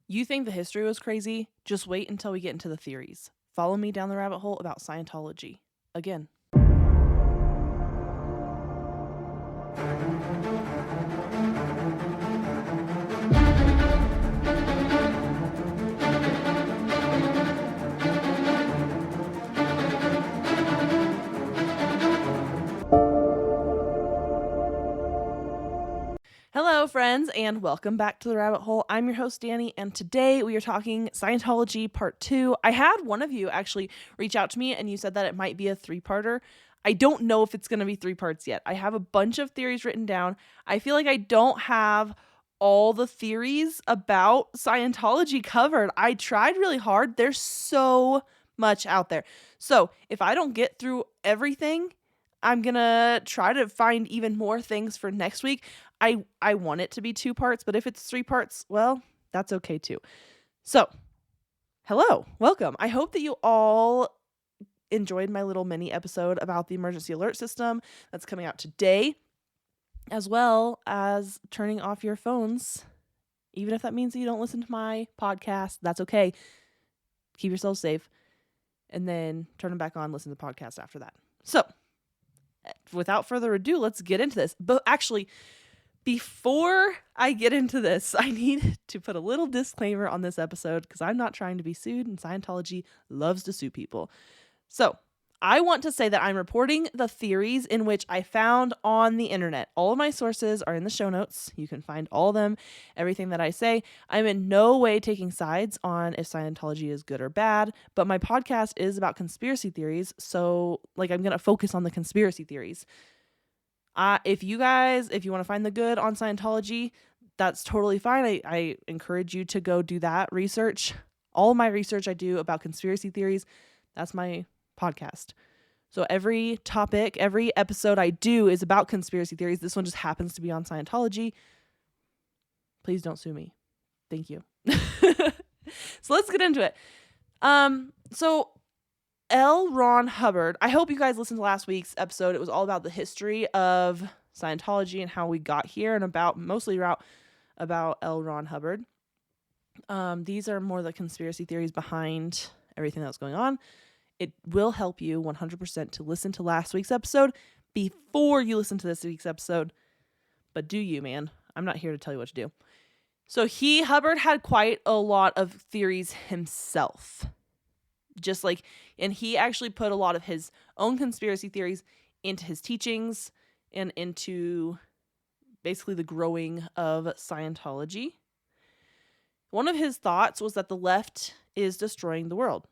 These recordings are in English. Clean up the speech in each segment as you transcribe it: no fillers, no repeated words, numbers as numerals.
You think the history was crazy? Just wait until we get into the theories. Follow me down the rabbit hole about Scientology. Again. Hello, friends, and welcome back to the rabbit hole. I'm your host, Danny, and today we are talking Scientology Part 2. I had one of you actually reach out to me, and you said that it might be a three-parter. I don't know if it's going to be 3 parts yet. I have a bunch of theories written down. I feel like I don't have all the theories about Scientology covered. I tried really hard. There's so much out there. So if I don't get through everything, I'm going to try to find even more things for next week. I want it to be 2 parts, but if it's 3 parts, well, that's okay too. So, hello, welcome. I hope that you all enjoyed my little mini episode about the emergency alert system that's coming out today, as well as turning off your phones. Even if that means that you don't listen to my podcast, that's okay. Keep yourselves safe. And then turn them back on, listen to the podcast after that. So, without further ado, let's get into this. But actually, before I get into this, I need to put a little disclaimer on this episode because I'm not trying to be sued, and Scientology loves to sue people. So, I want to say that I'm reporting the theories in which I found on the internet. All of my sources are in the show notes. You can find all of them, everything that I say. I'm in no way taking sides on if Scientology is good or bad, but my podcast is about conspiracy theories, so I'm going to focus on the conspiracy theories. If you want to find the good on Scientology, that's totally fine. I encourage you to go do that research. All of my research I do about conspiracy theories, that's my podcast. So every topic, every episode I do is about conspiracy theories. This one just happens to be on Scientology. Please don't sue me. Thank you. So let's get into it. So L. Ron Hubbard. I hope you guys listened to last week's episode. It was all about the history of Scientology and how we got here, and mostly about L. Ron Hubbard. These are more the conspiracy theories behind everything that's going on. It will help you 100% to listen to last week's episode before you listen to this week's episode. But do you, man? I'm not here to tell you what to do. So Hubbard had quite a lot of theories himself. And he actually put a lot of his own conspiracy theories into his teachings and into basically the growing of Scientology. One of his thoughts was that the left is destroying the world.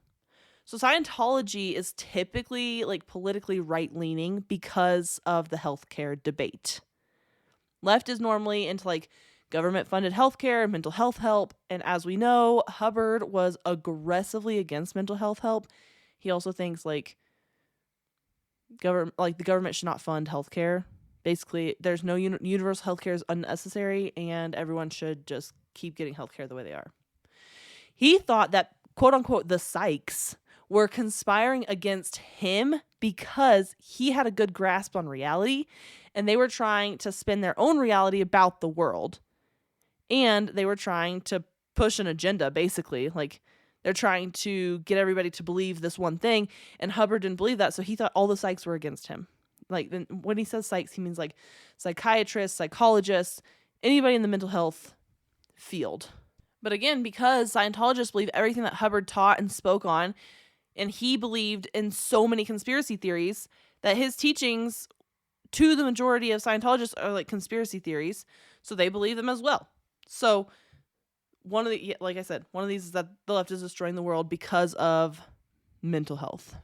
So Scientology is typically politically right-leaning because of the healthcare debate. Left is normally into government-funded healthcare, mental health help, and as we know, Hubbard was aggressively against mental health help. He also thinks the government should not fund healthcare. Basically, there's no universal healthcare is unnecessary, and everyone should just keep getting healthcare the way they are. He thought that, quote unquote, the psychs were conspiring against him because he had a good grasp on reality, and they were trying to spin their own reality about the world. And they were trying to push an agenda, basically. They're trying to get everybody to believe this one thing, and Hubbard didn't believe that, so he thought all the psychs were against him. When he says psychs, he means psychiatrists, psychologists, anybody in the mental health field. But again, because Scientologists believe everything that Hubbard taught and spoke on, and he believed in so many conspiracy theories, that his teachings to the majority of Scientologists are conspiracy theories, so they believe them as well. So one of these is that the left is destroying the world because of mental health.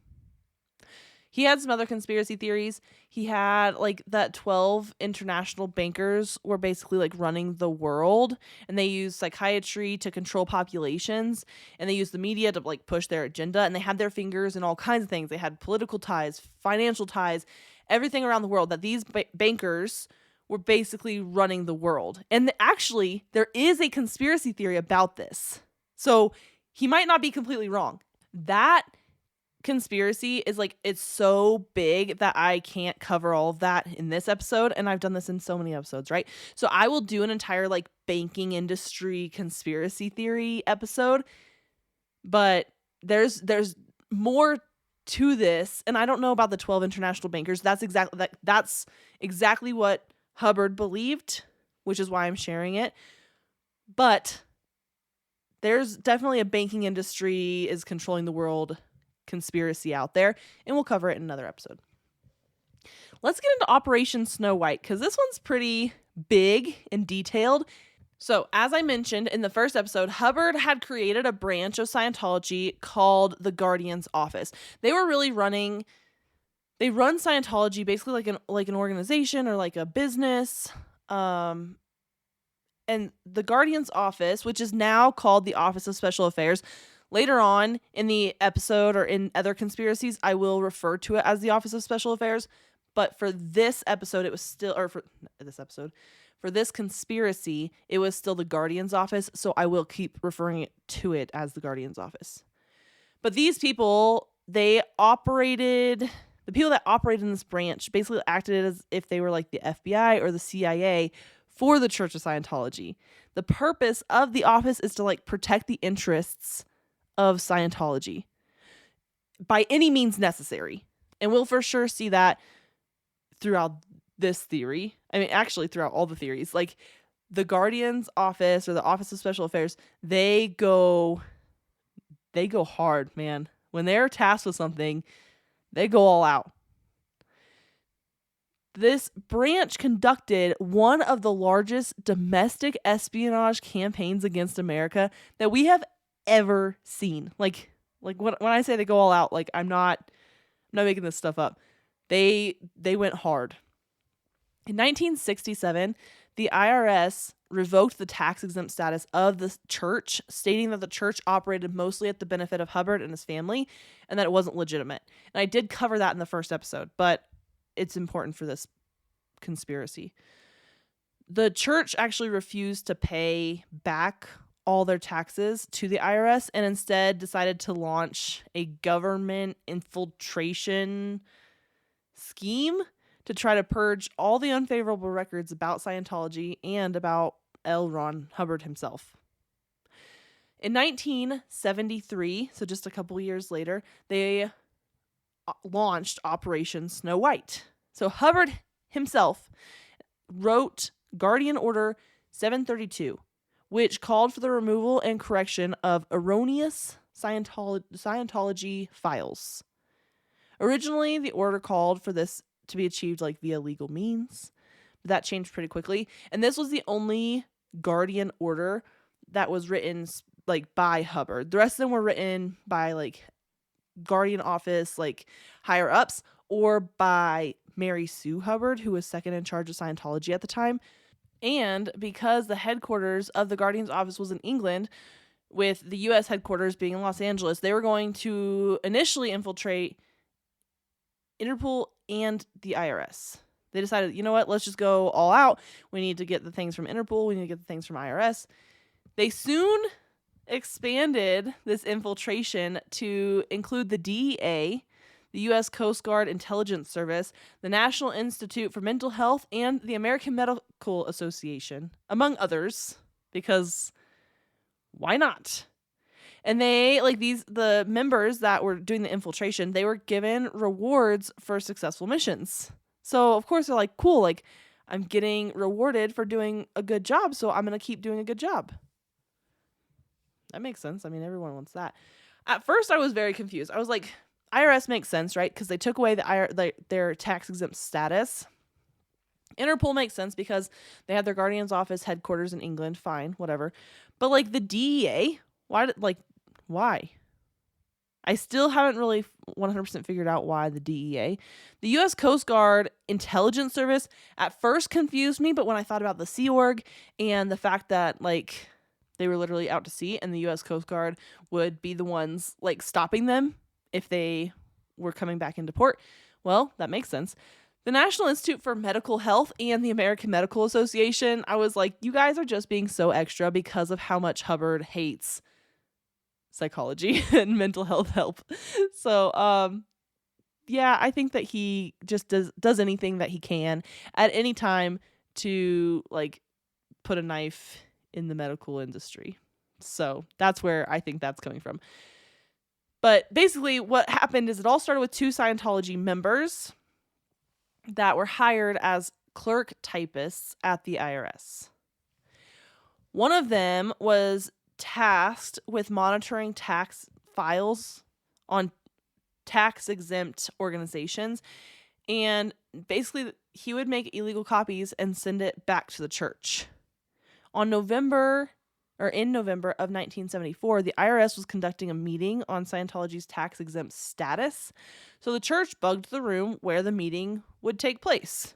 He had some other conspiracy theories. He had that 12 international bankers were basically running the world, and they used psychiatry to control populations, and they used the media to push their agenda, and they had their fingers in all kinds of things. They had political ties, financial ties, everything around the world, that these bankers were basically running the world. And actually, there is a conspiracy theory about this. So he might not be completely wrong. That conspiracy is like, it's so big that I can't cover all of that in this episode, and I've done this in so many episodes, right? So I will do an entire like banking industry conspiracy theory episode, but there's more to this, and I don't know about the 12 international bankers. That's exactly what Hubbard believed, which is why I'm sharing it. But there's definitely a banking industry is controlling the world conspiracy out there, and we'll cover it in another episode. Let's get into Operation Snow White, because this one's pretty big and detailed. So, as I mentioned in the first episode, Hubbard had created a branch of Scientology called the Guardian's Office. They run Scientology basically like an organization or like a business. And the Guardian's Office, which is now called the Office of Special Affairs, later on in the episode or in other conspiracies, I will refer to it as the Office of Special Affairs. But for this episode, for this conspiracy, it was still the Guardian's Office. So I will keep referring to it as the Guardian's Office. But these people, the people that operated in this branch basically acted as if they were like the FBI or the CIA for the Church of Scientology. The purpose of the office is to like protect the interests of Scientology by any means necessary. And we'll for sure see that throughout this theory. I mean, actually throughout all the theories. Like the Guardian's Office or the Office of Special Affairs, they go hard, man. When they're tasked with something, they go all out. This branch conducted one of the largest domestic espionage campaigns against America that we have ever seen. Like when I say they go all out, like I'm not making this stuff up. They went hard. In 1967, the IRS revoked the tax-exempt status of the church, stating that the church operated mostly at the benefit of Hubbard and his family, and that it wasn't legitimate. And I did cover that in the first episode, but it's important for this conspiracy. The church actually refused to pay back all their taxes to the IRS and instead decided to launch a government infiltration scheme to try to purge all the unfavorable records about Scientology and about L. Ron Hubbard himself. In 1973, so just a couple years later, they launched Operation Snow White. So Hubbard himself wrote Guardian Order 732, which called for the removal and correction of erroneous Scientology files. Originally, the order called for this to be achieved like via legal means, but that changed pretty quickly. And this was the only Guardian order that was written like by Hubbard. The rest of them were written by like Guardian office, like higher ups, or by Mary Sue Hubbard, who was second in charge of Scientology at the time. And because the headquarters of the Guardian's office was in England, with the U.S. headquarters being in Los Angeles, they were going to initially infiltrate Interpol and the IRS. They decided, you know what, let's just go all out. We need to get the things from Interpol. We need to get the things from IRS. They soon expanded this infiltration to include the DEA, the U.S. Coast Guard Intelligence Service, the National Institute for Mental Health, and the American Medical Association, among others, because why not? And they, like the members that were doing the infiltration, they were given rewards for successful missions. So, of course, they're like, cool, like, I'm getting rewarded for doing a good job, so I'm going to keep doing a good job. That makes sense. I mean, everyone wants that. At first, I was very confused. I was like, IRS makes sense, right? Because they took away their tax-exempt status. Interpol makes sense because they had their Guardian's office headquarters in England. Fine, whatever. But, like, the DEA, why? I still haven't really 100% figured out why the DEA. The U.S. Coast Guard Intelligence Service at first confused me, but when I thought about the Sea Org and the fact that, like, they were literally out to sea and the U.S. Coast Guard would be the ones, like, stopping them if they were coming back into port, well, that makes sense. The National Institute for Medical Health and the American Medical Association, I was like, you guys are just being so extra because of how much Hubbard hates psychology and mental health help. So, yeah, I think that he just does anything that he can at any time to like put a knife in the medical industry. So that's where I think that's coming from. But basically what happened is it all started with 2 Scientology members that were hired as clerk typists at the IRS. One of them was tasked with monitoring tax files on tax-exempt organizations, and basically he would make illegal copies and send it back to the church. In November of 1974, the IRS was conducting a meeting on Scientology's tax-exempt status, so the church bugged the room where the meeting would take place.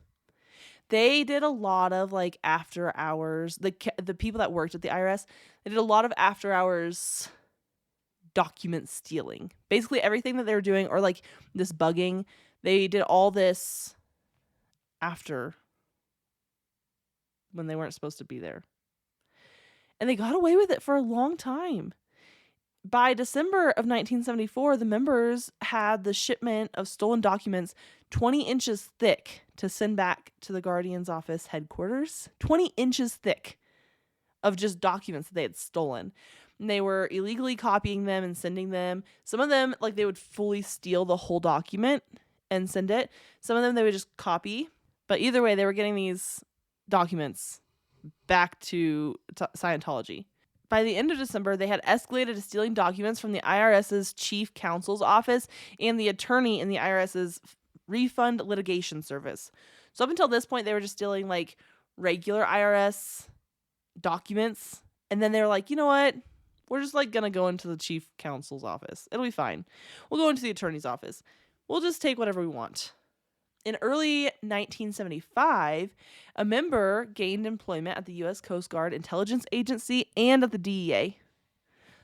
They did a lot of like after hours. The people that worked at the IRS, they did a lot of after hours document stealing. Basically everything that they were doing, or like this bugging, they did all this after when they weren't supposed to be there. And they got away with it for a long time. By December of 1974, the members had the shipment of stolen documents 20 inches thick to send back to the Guardian's office headquarters. 20 inches thick of just documents that they had stolen. And they were illegally copying them and sending them. Some of them, like, they would fully steal the whole document and send it. Some of them they would just copy. But either way, they were getting these documents back to Scientology. By the end of December, they had escalated to stealing documents from the IRS's chief counsel's office and the attorney in the IRS's refund litigation service. So up until this point, they were just stealing like regular IRS documents. And then they were like, you know what? We're just like going to go into the chief counsel's office. It'll be fine. We'll go into the attorney's office. We'll just take whatever we want. In early 1975, a member gained employment at the U.S. Coast Guard Intelligence Agency and at the DEA.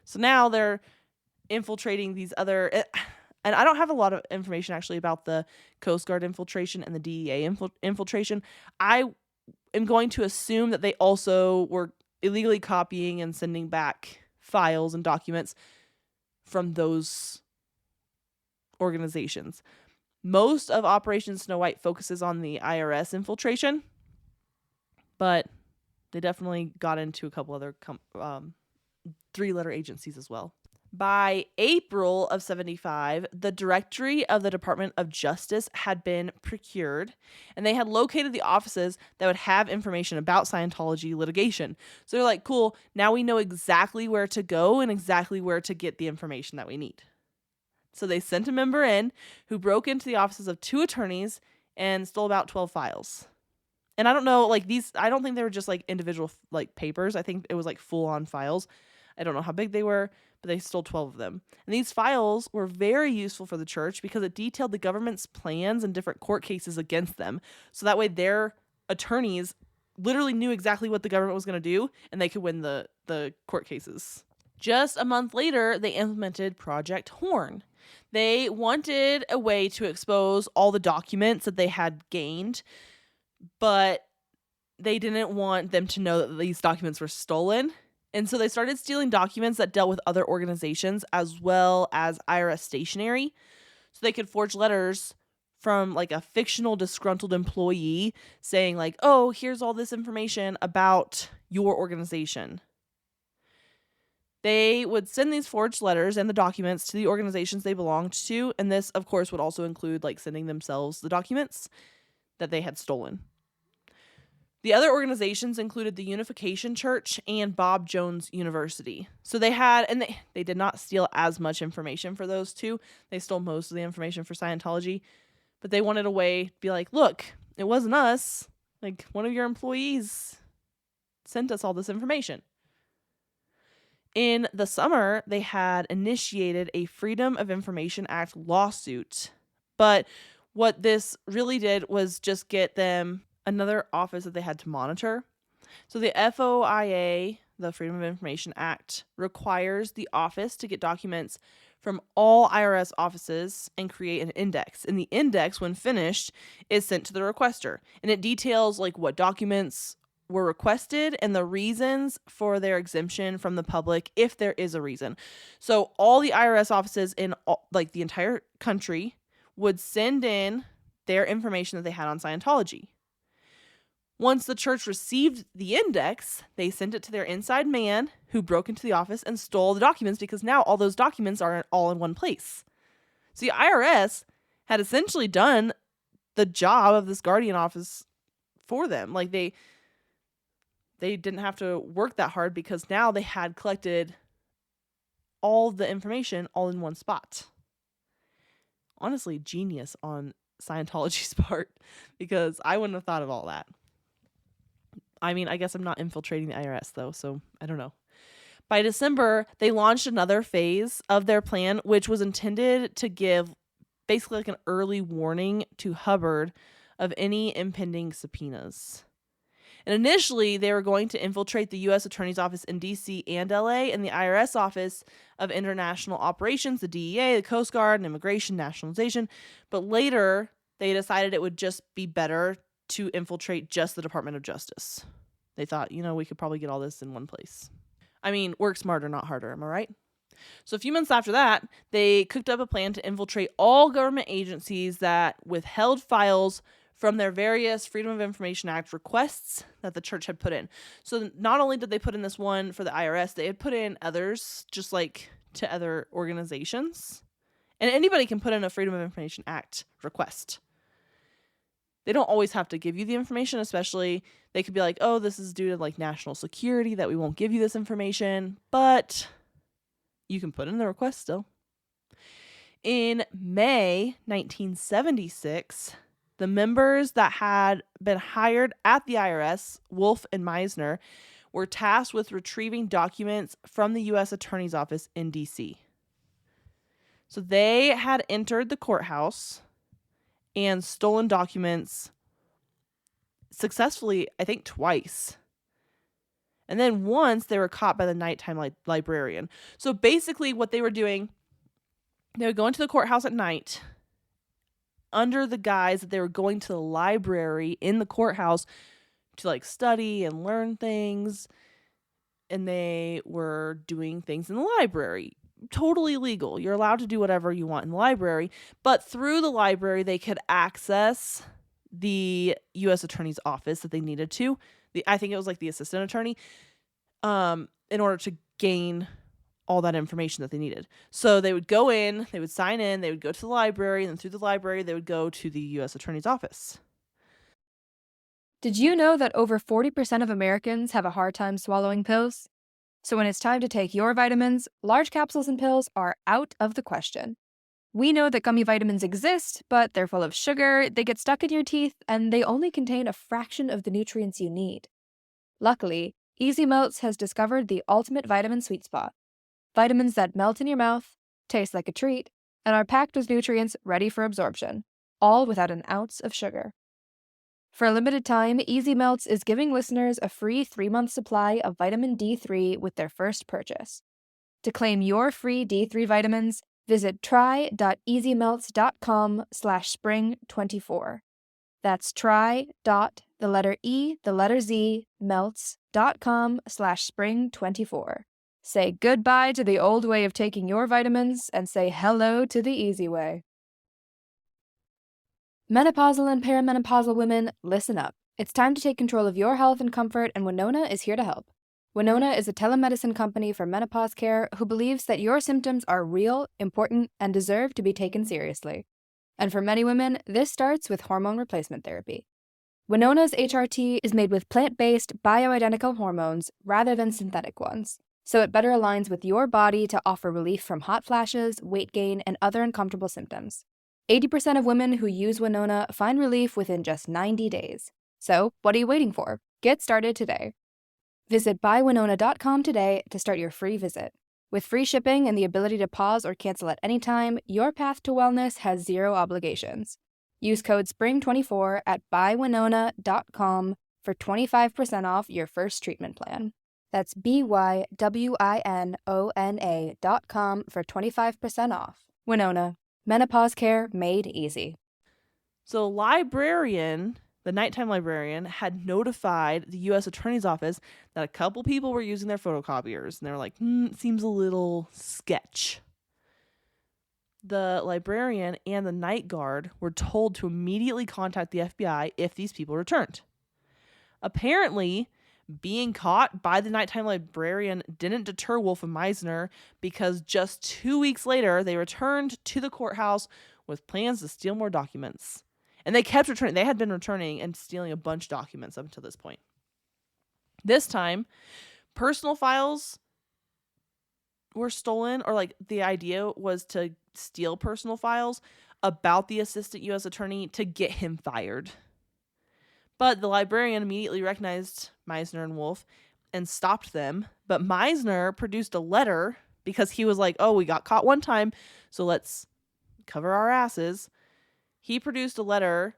So now they're infiltrating these other... And I don't have a lot of information actually about the Coast Guard infiltration and the DEA infiltration. I am going to assume that they also were illegally copying and sending back files and documents from those organizations. Most of Operation Snow White focuses on the IRS infiltration, but they definitely got into a couple other 3-letter agencies as well. By April of 75, the directory of the Department of Justice had been procured, and they had located the offices that would have information about Scientology litigation. So they're like, cool, now we know exactly where to go and exactly where to get the information that we need. So they sent a member in who broke into the offices of 2 attorneys and stole about 12 files. And I don't know, like I don't think they were just like individual like papers. I think it was like full on files. I don't know how big they were, but they stole 12 of them. And these files were very useful for the church because it detailed the government's plans and different court cases against them. So that way their attorneys literally knew exactly what the government was going to do and they could win the court cases. Just a month later, they implemented Project Horn. They wanted a way to expose all the documents that they had gained, but they didn't want them to know that these documents were stolen. And so they started stealing documents that dealt with other organizations as well as IRS stationery. So they could forge letters from like a fictional disgruntled employee saying like, oh, here's all this information about your organization. They would send these forged letters and the documents to the organizations they belonged to. And this, of course, would also include like sending themselves the documents that they had stolen. The other organizations included the Unification Church and Bob Jones University. So they had, and they did not steal as much information for those two. They stole most of the information for Scientology. But they wanted a way to be like, look, it wasn't us. Like, one of your employees sent us all this information. In the summer, they had initiated a Freedom of Information Act lawsuit. But what this really did was just get them another office that they had to monitor. So the FOIA, the Freedom of Information Act, requires the office to get documents from all IRS offices and create an index. And the index, when finished, is sent to the requester. And it details like what documents were requested and the reasons for their exemption from the public, if there is a reason. So all the IRS offices in like the entire country would send in their information that they had on Scientology. Once the church received the index, they sent it to their inside man who broke into the office and stole the documents, because now all those documents are all in one place. So the IRS had essentially done the job of this guardian office for them. Like they didn't have to work that hard, because now they had collected all the information all in one spot. Honestly, genius on Scientology's part, because I wouldn't have thought of all that. I mean, I guess I'm not infiltrating the IRS though, so I don't know. By December, they launched another phase of their plan, which was intended to give basically like an early warning to Hubbard of any impending subpoenas. And initially, they were going to infiltrate the U.S. Attorney's Office in D.C. and L.A. and the IRS Office of International Operations, the DEA, the Coast Guard, and Immigration Nationalization. But later, they decided it would just be better to infiltrate just the Department of Justice. They thought, we could probably get all this in one place. I mean, work smarter, not harder, am I right? So a few months after that, they cooked up a plan to infiltrate all government agencies that withheld files from their various Freedom of Information Act requests that the church had put in. So not only did they put in this one for the IRS, they had put in others, just like to other organizations. And anybody can put in a Freedom of Information Act request. They don't always have to give you the information, especially they could be like, oh, this is due to like national security that we won't give you this information, but you can put in the request still. In May 1976, the members that had been hired at the IRS, Wolf and Meisner, were tasked with retrieving documents from the U.S. Attorney's Office in D.C. So they had entered the courthouse and stolen documents successfully, I think twice. And then once they were caught by the nighttime librarian. So basically what they were doing, they would go into the courthouse at night under the guise that they were going to the library in the courthouse to like study and learn things. And they were doing things in the library. Totally legal. You're allowed to do whatever you want in the library. But through the library, they could access the U.S. Attorney's Office that they needed to. I think it was like the assistant attorney, in order to gain all that information that they needed. So they would go in, they would sign in, they would go to the library, and then through the library, they would go to the U.S. Attorney's Office. Did you know that over 40% of Americans have a hard time swallowing pills? So when it's time to take your vitamins, large capsules and pills are out of the question. We know that gummy vitamins exist, but they're full of sugar, they get stuck in your teeth, and they only contain a fraction of the nutrients you need. Luckily, Easy Melts has discovered the ultimate vitamin sweet spot. Vitamins that melt in your mouth, taste like a treat, and are packed with nutrients ready for absorption, all without an ounce of sugar. For a limited time, Easy Melts is giving listeners a free 3-month supply of vitamin D3 with their first purchase. To claim your free D3 vitamins, visit try.easymelts.com/spring24. That's melts.com/spring24. Say goodbye to the old way of taking your vitamins and say hello to the easy way. Menopausal and perimenopausal women, listen up. It's time to take control of your health and comfort, and Winona is here to help. Winona is a telemedicine company for menopause care who believes that your symptoms are real, important, and deserve to be taken seriously. And for many women, this starts with hormone replacement therapy. Winona's HRT is made with plant-based, bioidentical hormones rather than synthetic ones, so it better aligns with your body to offer relief from hot flashes, weight gain, and other uncomfortable symptoms. 80% of women who use Winona find relief within just 90 days. So, what are you waiting for? Get started today. Visit buywinona.com today to start your free visit. With free shipping and the ability to pause or cancel at any time, your path to wellness has zero obligations. Use code SPRING24 at buywinona.com for 25% off your first treatment plan. That's BYWINONA.com for 25% off. Winona. Menopause care made easy. So librarian the nighttime librarian had notified the U.S. Attorney's Office that a couple people were using their photocopiers, and they were like, it seems a little sketch. The librarian and the night guard were told to immediately contact the FBI if these people returned. Apparently, being caught by the nighttime librarian didn't deter Wolf and Meisner, because just 2 weeks later, they returned to the courthouse with plans to steal more documents. And they kept returning. They had been returning and stealing a bunch of documents up until this point. This time, personal files were stolen, or like the idea was to steal personal files about the assistant U.S. attorney to get him fired. But the librarian immediately recognized Meisner and Wolf and stopped them. But Meisner produced a letter because he was like, oh, we got caught one time, so let's cover our asses. He produced a letter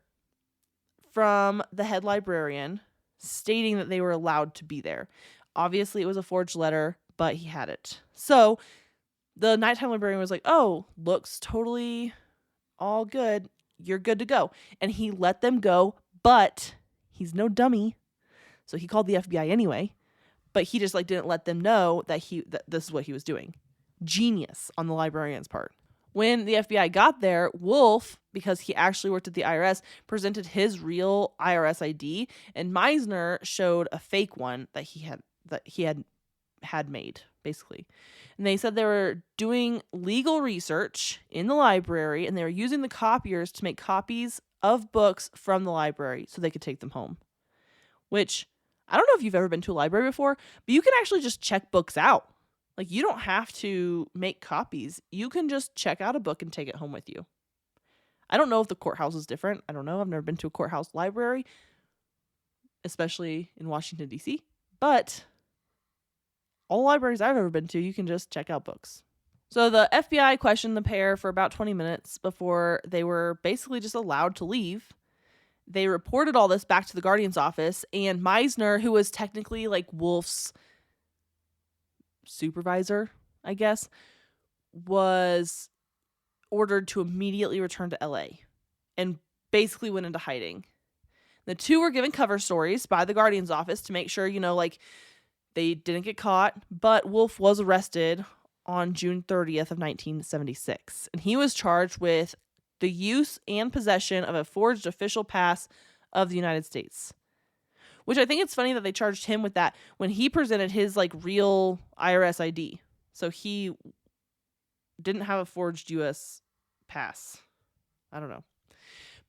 from the head librarian stating that they were allowed to be there. Obviously, it was a forged letter, but he had it. So the nighttime librarian was like, oh, looks totally all good. You're good to go. And he let them go, but he's no dummy. So he called the FBI anyway, but he just like didn't let them know that this is what he was doing. Genius on the librarian's part. When the FBI got there, Wolf, because he actually worked at the IRS, presented his real IRS ID, and Meisner showed a fake one that he had made, basically. And they said they were doing legal research in the library, and they were using the copiers to make copies of books from the library so they could take them home. Which, I don't know if you've ever been to a library before, but you can actually just check books out. Like, you don't have to make copies. You can just check out a book and take it home with you. I don't know if the courthouse is different. I don't know. I've never been to a courthouse library, especially in Washington, D.C. But all libraries I've ever been to, you can just check out books. So the FBI questioned the pair for about 20 minutes before they were basically just allowed to leave. They reported all this back to the Guardian's office, and Meisner, who was technically like Wolf's supervisor, I guess, was ordered to immediately return to LA and basically went into hiding. The two were given cover stories by the Guardian's office to make sure, like they didn't get caught, but Wolf was arrested on June 30th of 1976, and he was charged with the use and possession of a forged official pass of the United States. Which I think it's funny that they charged him with that when he presented his like real IRS ID. So he didn't have a forged U.S. pass. I don't know.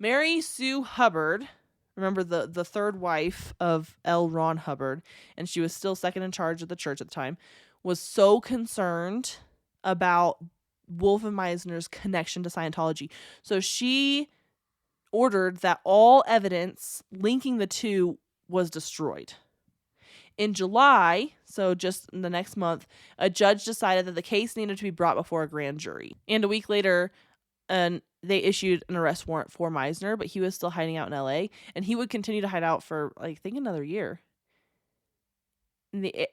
Mary Sue Hubbard, remember the third wife of L. Ron Hubbard, and she was still second in charge of the church at the time, was so concerned about Wolf and Meisner's connection to Scientology. So she ordered that all evidence linking the two was destroyed. In July, so just in the next month, a judge decided that the case needed to be brought before a grand jury. And a week later, they issued an arrest warrant for Meisner, but he was still hiding out in LA, and he would continue to hide out for, I think, another year. The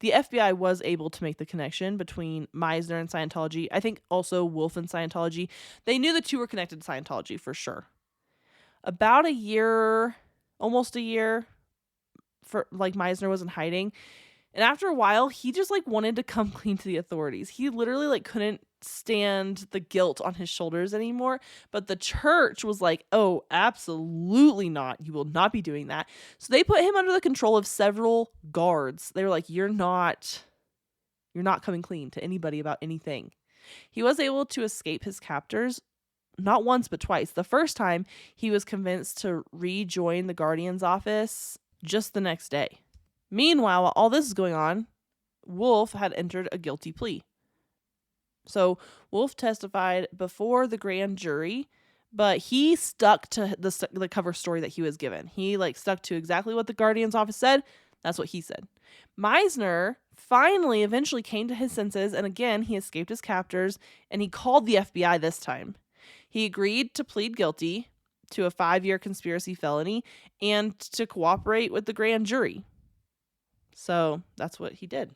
FBI was able to make the connection between Meisner and Scientology. I think also Wolf and Scientology. They knew the two were connected to Scientology for sure. About a year, almost a year, for like Meisner was in hiding. And after a while, he just like wanted to come clean to the authorities. He literally like couldn't stand the guilt on his shoulders anymore. But the church was like, oh, absolutely not. You will not be doing that. So they put him under the control of several guards. They were like, you're not coming clean to anybody about anything. He was able to escape his captors, not once, but twice. The first time, he was convinced to rejoin the Guardian's office just the next day. Meanwhile, while all this is going on, Wolf had entered a guilty plea. So Wolf testified before the grand jury, but he stuck to the cover story that he was given. He stuck to exactly what the Guardian's office said. That's what he said. Meisner finally eventually came to his senses, and again, he escaped his captors, and he called the FBI this time. He agreed to plead guilty to a 5-year conspiracy felony and to cooperate with the grand jury. So that's what he did.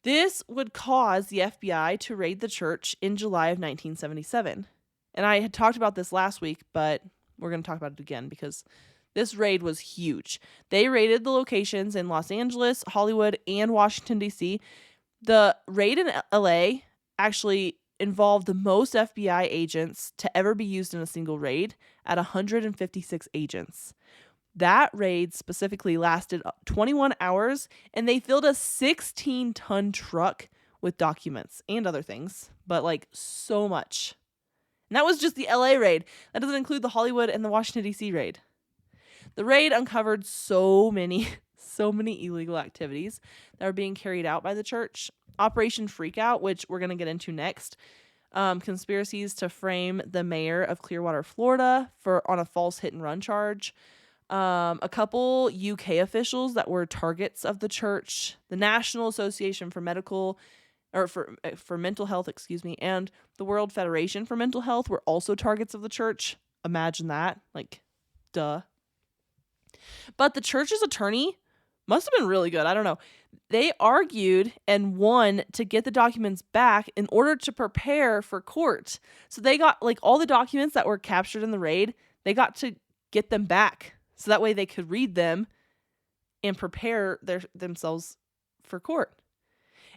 This would cause the FBI to raid the church in July of 1977. And I had talked about this last week, but we're going to talk about it again because this raid was huge. They raided the locations in Los Angeles, Hollywood, and Washington, D.C. The raid in LA actually involved the most FBI agents to ever be used in a single raid at 156 agents. That raid specifically lasted 21 hours, and they filled a 16-ton truck with documents and other things, but like so much. And that was just the LA raid. That doesn't include the Hollywood and the Washington, D.C. raid. The raid uncovered so many illegal activities that were being carried out by the church. Operation Freakout, which we're going to get into next, conspiracies to frame the mayor of Clearwater, Florida on a false hit and run charge. A couple UK officials that were targets of the church, the National Association for Mental Health, and the World Federation for Mental Health were also targets of the church. Imagine that, like, duh. But the church's attorney must have been really good. I don't know. They argued and won to get the documents back in order to prepare for court. So they got like all the documents that were captured in the raid, they got to get them back. So that way they could read them and prepare themselves for court.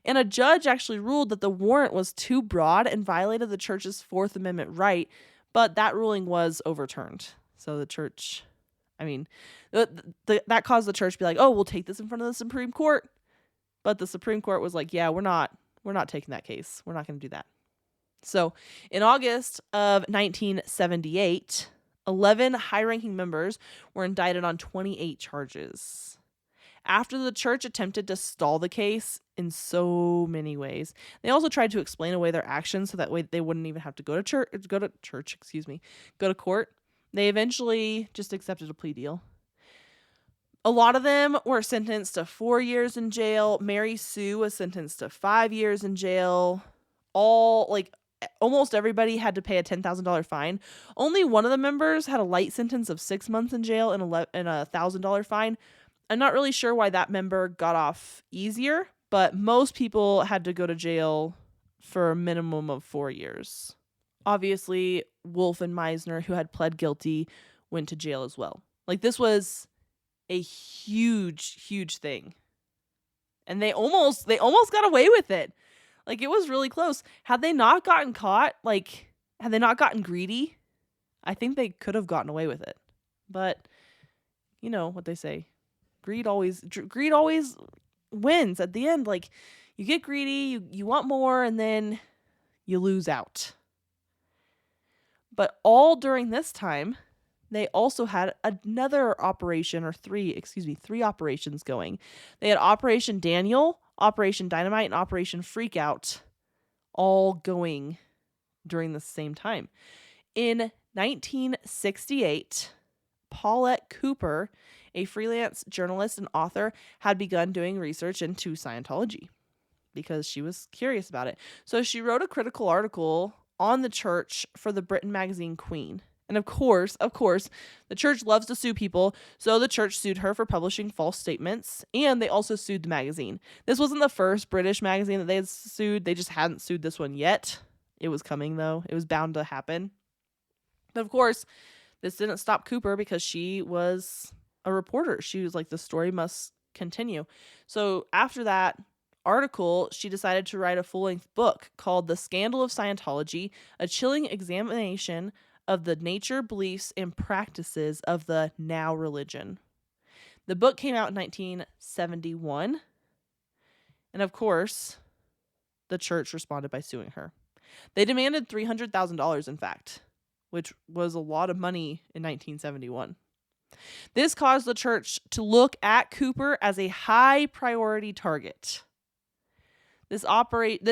And a judge actually ruled that the warrant was too broad and violated the church's Fourth Amendment right, but that ruling was overturned. So the church, that caused the church to be like, oh, we'll take this in front of the Supreme Court. But the Supreme Court was like, yeah, we're not taking that case. We're not going to do that. So in August of 1978, 11 high-ranking members were indicted on 28 charges. After the church attempted to stall the case in so many ways, they also tried to explain away their actions so that way they wouldn't even have to go to court. They eventually just accepted a plea deal. A lot of them were sentenced to 4 years in jail. Mary Sue was sentenced to 5 years in jail. Almost everybody had to pay a $10,000 fine. Only one of the members had a light sentence of 6 months in jail and a $1,000 fine. I'm not really sure why that member got off easier, but most people had to go to jail for a minimum of 4 years. Obviously, Wolf and Meisner, who had pled guilty, went to jail as well. Like, this was a huge thing. And they almost got away with it. Like, it was really close. Had they not gotten caught, had they not gotten greedy, I think they could have gotten away with it. But you know what they say. Greed always wins at the end. Like, you get greedy, you want more, and then you lose out. But all during this time, they also had another operation, or three operations going. They had Operation Daniel, Operation Dynamite, and Operation Freakout all going during the same time. In 1968, Paulette Cooper, a freelance journalist and author, had begun doing research into Scientology because she was curious about it. So she wrote a critical article on the church for the Britain magazine Queen. And of course, the church loves to sue people, so the church sued her for publishing false statements, and they also sued the magazine. This wasn't the first British magazine that they had sued. They just hadn't sued this one yet. It was coming, though. It was bound to happen. But of course, this didn't stop Cooper because she was a reporter. She was like, the story must continue. So after that article, she decided to write a full-length book called The Scandal of Scientology, a chilling examination of the nature, beliefs, and practices of the now religion. The book came out in 1971. And of course, the church responded by suing her. They demanded $300,000, in fact, which was a lot of money in 1971. This caused the church to look at Cooper as a high priority target. This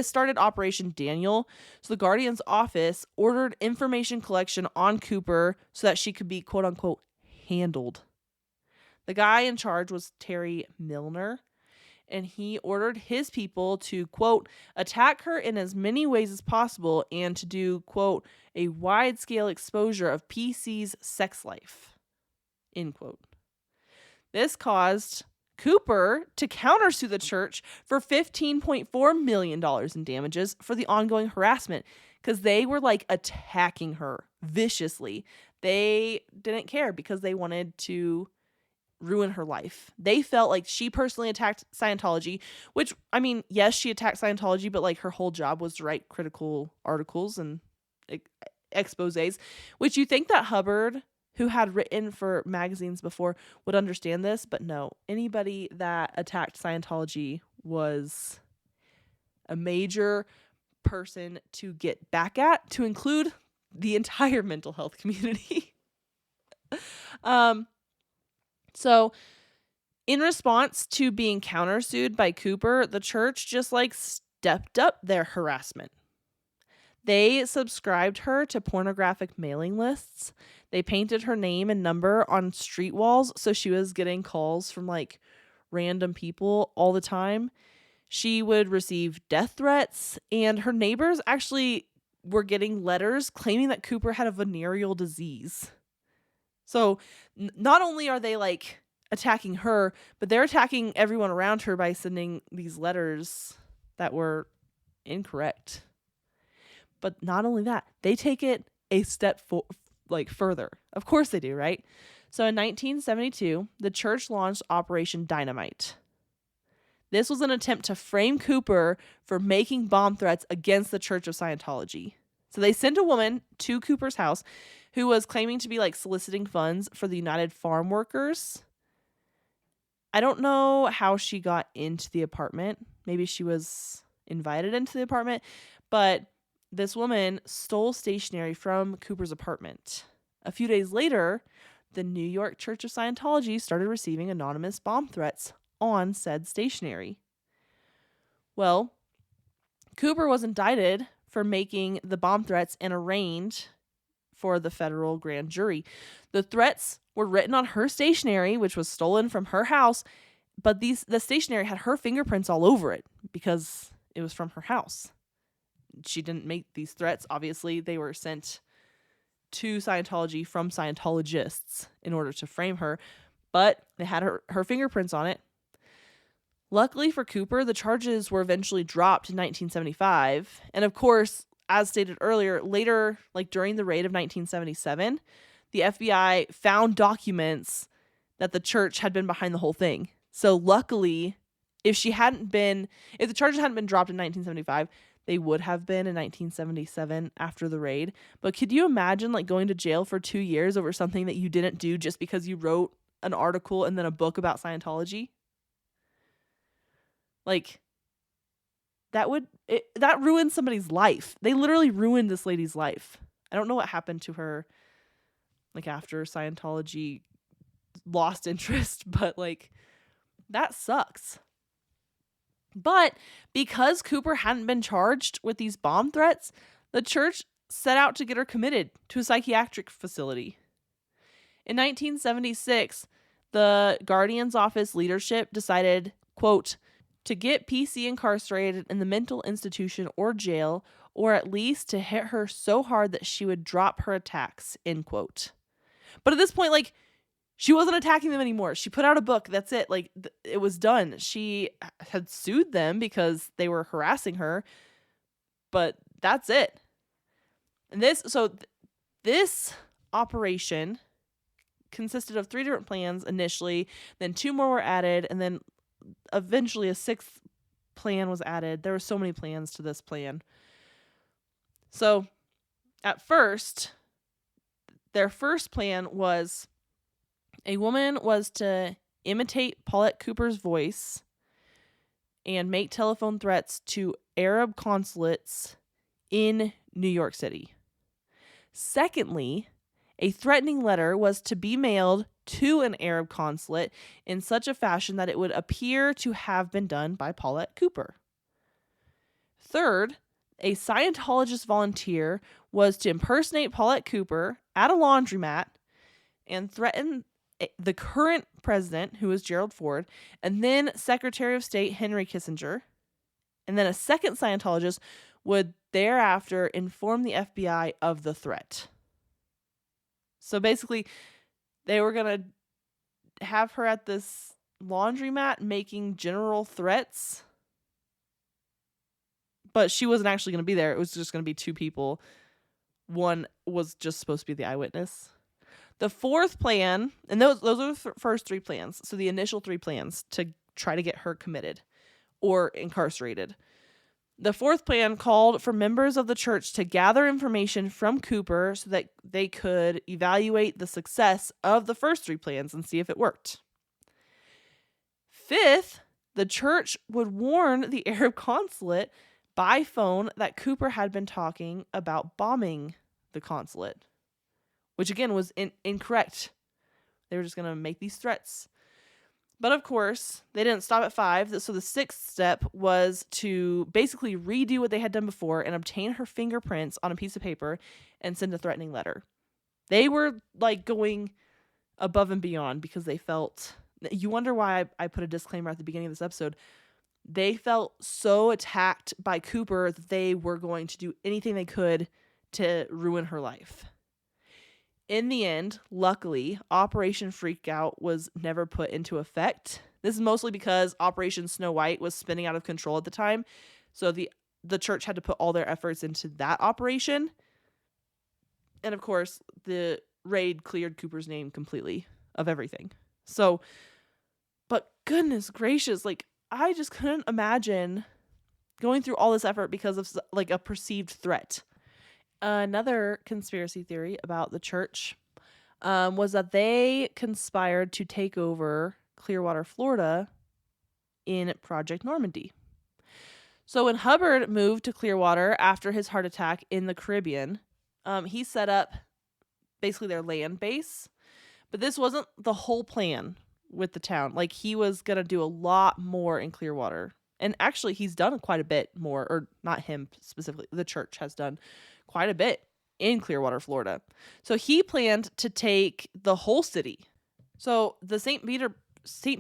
started Operation Daniel, so the Guardian's office ordered information collection on Cooper so that she could be quote unquote handled. The guy in charge was Terry Milner, and he ordered his people to quote attack her in as many ways as possible and to do quote a wide-scale exposure of PC's sex life, end quote. This caused Cooper to countersue the church for $15.4 million in damages for the ongoing harassment because they were like attacking her viciously. They didn't care because they wanted to ruin her life. They felt like she personally attacked Scientology, which, I mean, yes, she attacked Scientology, but like her whole job was to write critical articles and exposés, which you think that Hubbard, who had written for magazines before, would understand this, but no. Anybody that attacked Scientology was a major person to get back at, to include the entire mental health community. So in response to being countersued by Cooper, the church just like stepped up their harassment. They subscribed her to pornographic mailing lists. They painted her name and number on street walls, so she was getting calls from like random people all the time. She would receive death threats, and her neighbors actually were getting letters claiming that Cooper had a venereal disease. So not only are they like attacking her, but they're attacking everyone around her by sending these letters that were incorrect. But not only that, they take it a step further. Of course they do, right? So in 1972, the church launched Operation Dynamite. This was an attempt to frame Cooper for making bomb threats against the Church of Scientology. So they sent a woman to Cooper's house who was claiming to be like soliciting funds for the United Farm Workers. I don't know how she got into the apartment. Maybe she was invited into the apartment, but this woman stole stationery from Cooper's apartment. A few days later, the New York Church of Scientology started receiving anonymous bomb threats on said stationery. Well, Cooper was indicted for making the bomb threats and arraigned for the federal grand jury. The threats were written on her stationery, which was stolen from her house, but the stationery had her fingerprints all over it because it was from her house. She didn't make these threats. Obviously, they were sent to Scientology from Scientologists in order to frame her, but they had her fingerprints on it. Luckily for Cooper, the charges were eventually dropped in 1975. And of course, as stated earlier, later, like during the raid of 1977, the FBI found documents that the church had been behind the whole thing. So luckily, if the charges hadn't been dropped in 1975, they would have been in 1977 after the raid. But could you imagine like going to jail for 2 years over something that you didn't do just because you wrote an article and then a book about Scientology? Like, that ruined somebody's life. They literally ruined this lady's life. I don't know what happened to her, like, after Scientology lost interest, but, like, that sucks. But because Cooper hadn't been charged with these bomb threats, the church set out to get her committed to a psychiatric facility. In 1976, the Guardian's Office leadership decided, quote, to get PC incarcerated in the mental institution or jail, or at least to hit her so hard that she would drop her attacks, end quote. But at this point, like, she wasn't attacking them anymore. She put out a book. That's it. Like, it was done. She had sued them because they were harassing her, but that's it. And this operation consisted of 3 different plans initially, then 2 more were added, and then eventually a 6th plan was added. There were so many plans to this plan. So at first, their first plan was a woman was to imitate Paulette Cooper's voice and make telephone threats to Arab consulates in New York City. Secondly, a threatening letter was to be mailed to an Arab consulate in such a fashion that it would appear to have been done by Paulette Cooper. Third, a Scientologist volunteer was to impersonate Paulette Cooper at a laundromat and threaten the current president, who was Gerald Ford, and then Secretary of State Henry Kissinger. And then a second Scientologist would thereafter inform the FBI of the threat. So basically, they were going to have her at this laundromat making general threats, but she wasn't actually going to be there. It was just going to be 2 people. One was just supposed to be the eyewitness. The fourth plan, and those are the first three plans. So the initial three plans to try to get her committed or incarcerated. The fourth plan called for members of the church to gather information from Cooper so that they could evaluate the success of the first three plans and see if it worked. Fifth, the church would warn the Arab consulate by phone that Cooper had been talking about bombing the consulate, which again was incorrect. They were just going to make these threats. But of course, they didn't stop at 5. So the sixth step was to basically redo what they had done before and obtain her fingerprints on a piece of paper and send a threatening letter. They were like going above and beyond because they felt, you wonder why I put a disclaimer at the beginning of this episode. They felt so attacked by Cooper that they were going to do anything they could to ruin her life. In the end, luckily, Operation Freakout was never put into effect. This is mostly because Operation Snow White was spinning out of control at the time. So the church had to put all their efforts into that operation. And of course, the raid cleared Cooper's name completely of everything. So, but goodness gracious, like, I just couldn't imagine going through all this effort because of like a perceived threat. Another conspiracy theory about the church was that they conspired to take over Clearwater, Florida in Project Normandy. So when Hubbard moved to Clearwater after his heart attack in the Caribbean, he set up basically their land base. But this wasn't the whole plan with the town. Like, he was going to do a lot more in Clearwater. And actually, he's done quite a bit more, or not him specifically, the church has done quite a bit in Clearwater, Florida. So he planned to take the whole city. So the St.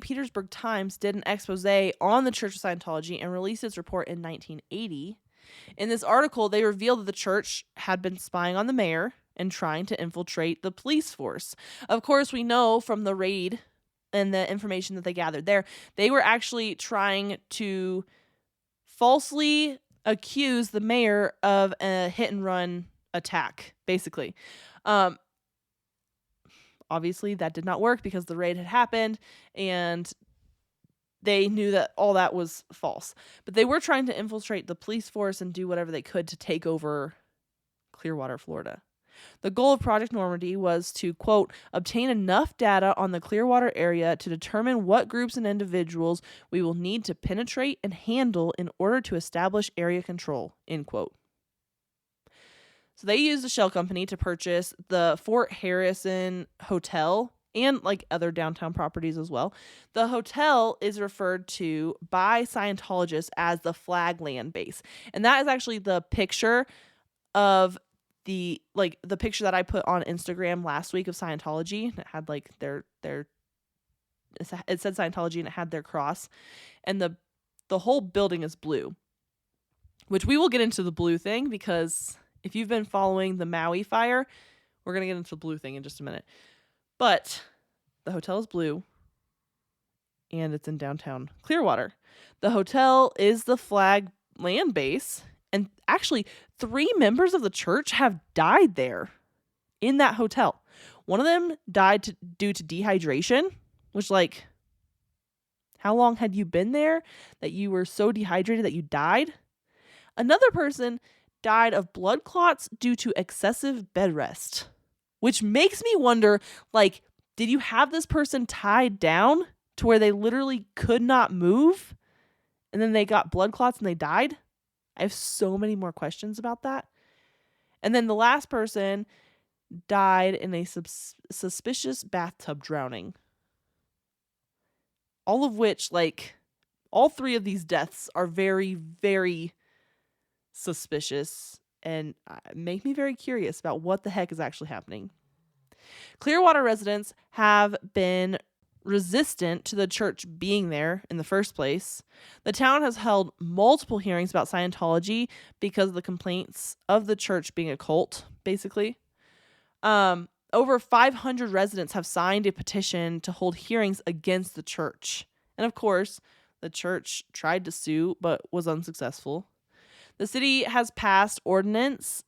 Petersburg Times did an expose on the Church of Scientology and released its report in 1980. In this article, they revealed that the church had been spying on the mayor and trying to infiltrate the police force. Of course, we know from the raid and the information that they gathered there, they were actually trying to falsely accuse the mayor of a hit and run attack, basically. Obviously, that did not work because the raid had happened and they knew that all that was false. But they were trying to infiltrate the police force and do whatever they could to take over Clearwater, Florida. The goal of Project Normandy was to, quote, obtain enough data on the Clearwater area to determine what groups and individuals we will need to penetrate and handle in order to establish area control, end quote. So they used a shell company to purchase the Fort Harrison Hotel and like other downtown properties as well. The hotel is referred to by Scientologists as the flag land base. And that is actually the picture of the picture that I put on Instagram last week of Scientology. It had like it said Scientology and it had their cross, and the whole building is blue, which we will get into the blue thing because if you've been following the Maui fire, we're going to get into the blue thing in just a minute. But the hotel is blue and it's in downtown Clearwater. The hotel is the flag land base. And actually, 3 members of the church have died there in that hotel. One of them died due to dehydration, which, like, how long had you been there that you were so dehydrated that you died? Another person died of blood clots due to excessive bed rest, which makes me wonder, like, did you have this person tied down to where they literally could not move and then they got blood clots and they died? I have so many more questions about that. And then the last person died in a suspicious bathtub drowning. All of which, like, all 3 of these deaths are very, very suspicious and make me very curious about what the heck is actually happening. Clearwater residents have been resistant to the church being there in the first place. The town has held multiple hearings about Scientology because of the complaints of the church being a cult, basically. Over 500 residents have signed a petition to hold hearings against the church. And of course, the church tried to sue but was unsuccessful. The city has passed ordinance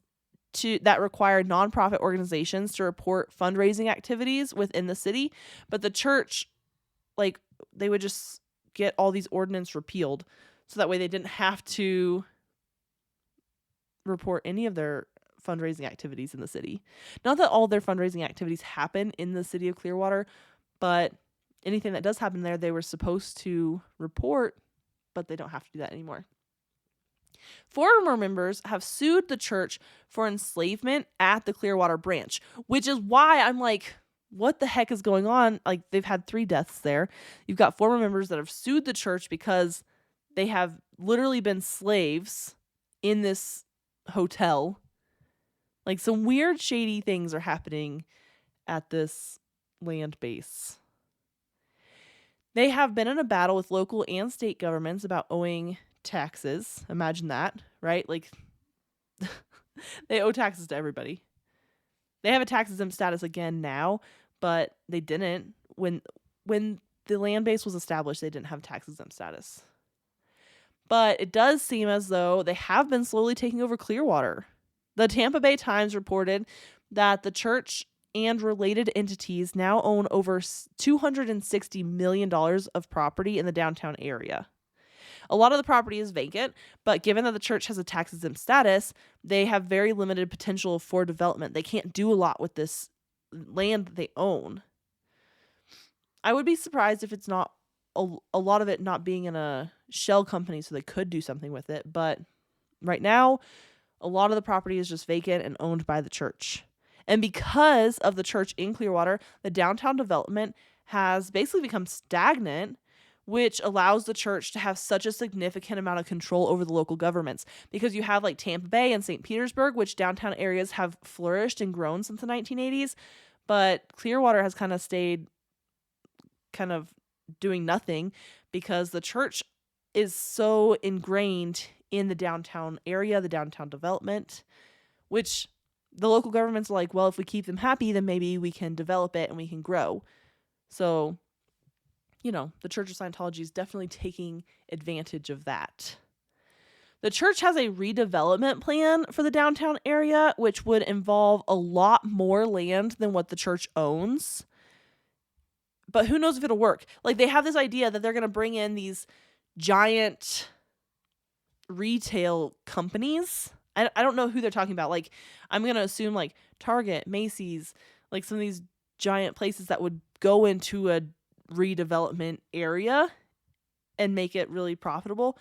that required nonprofit organizations to report fundraising activities within the city, but the church, like, they would just get all these ordinances repealed, so that way they didn't have to report any of their fundraising activities in the city. Not that all their fundraising activities happen in the city of Clearwater, but anything that does happen there, they were supposed to report, but they don't have to do that anymore. Former members have sued the church for enslavement at the Clearwater branch, which is why I'm like, what the heck is going on? Like, they've had 3 deaths there. You've got former members that have sued the church because they have literally been slaves in this hotel. Like, some weird, shady things are happening at this land base. They have been in a battle with local and state governments about owing taxes. Imagine that, right? Like, they owe taxes to everybody. They have a tax exempt status again now, but they didn't. When the land base was established, they didn't have tax exempt status. But it does seem as though they have been slowly taking over Clearwater. The Tampa Bay Times reported that the church and related entities now own over $260 million of property in the downtown area. A lot of the property is vacant, but given that the church has a tax-exempt status, they have very limited potential for development. They can't do a lot with this land that they own. I would be surprised if it's not a lot of it not being in a shell company so they could do something with it, but right now, a lot of the property is just vacant and owned by the church. And because of the church in Clearwater, the downtown development has basically become stagnant, which allows the church to have such a significant amount of control over the local governments. Because you have like Tampa Bay and St. Petersburg, which downtown areas have flourished and grown since the 1980s, but Clearwater has kind of stayed kind of doing nothing because the church is so ingrained in the downtown area, the downtown development, which the local governments are like, well, if we keep them happy, then maybe we can develop it and we can grow. So, you know, the Church of Scientology is definitely taking advantage of that. The church has a redevelopment plan for the downtown area, which would involve a lot more land than what the church owns. But who knows if it'll work? Like, they have this idea that they're going to bring in these giant retail companies. I don't know who they're talking about. Like, I'm going to assume like Target, Macy's, like some of these giant places that would go into a redevelopment area and make it really profitable.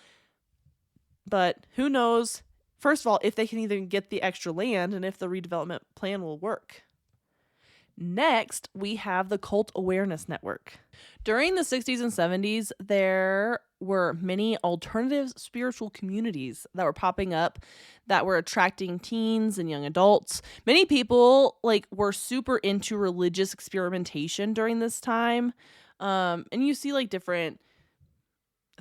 But who knows, first of all, if they can even get the extra land and if the redevelopment plan will work. Next, we have the Cult Awareness Network. During the 60s and 70s, there were many alternative spiritual communities that were popping up that were attracting teens and young adults. Many people were super into religious experimentation during this time. And you see different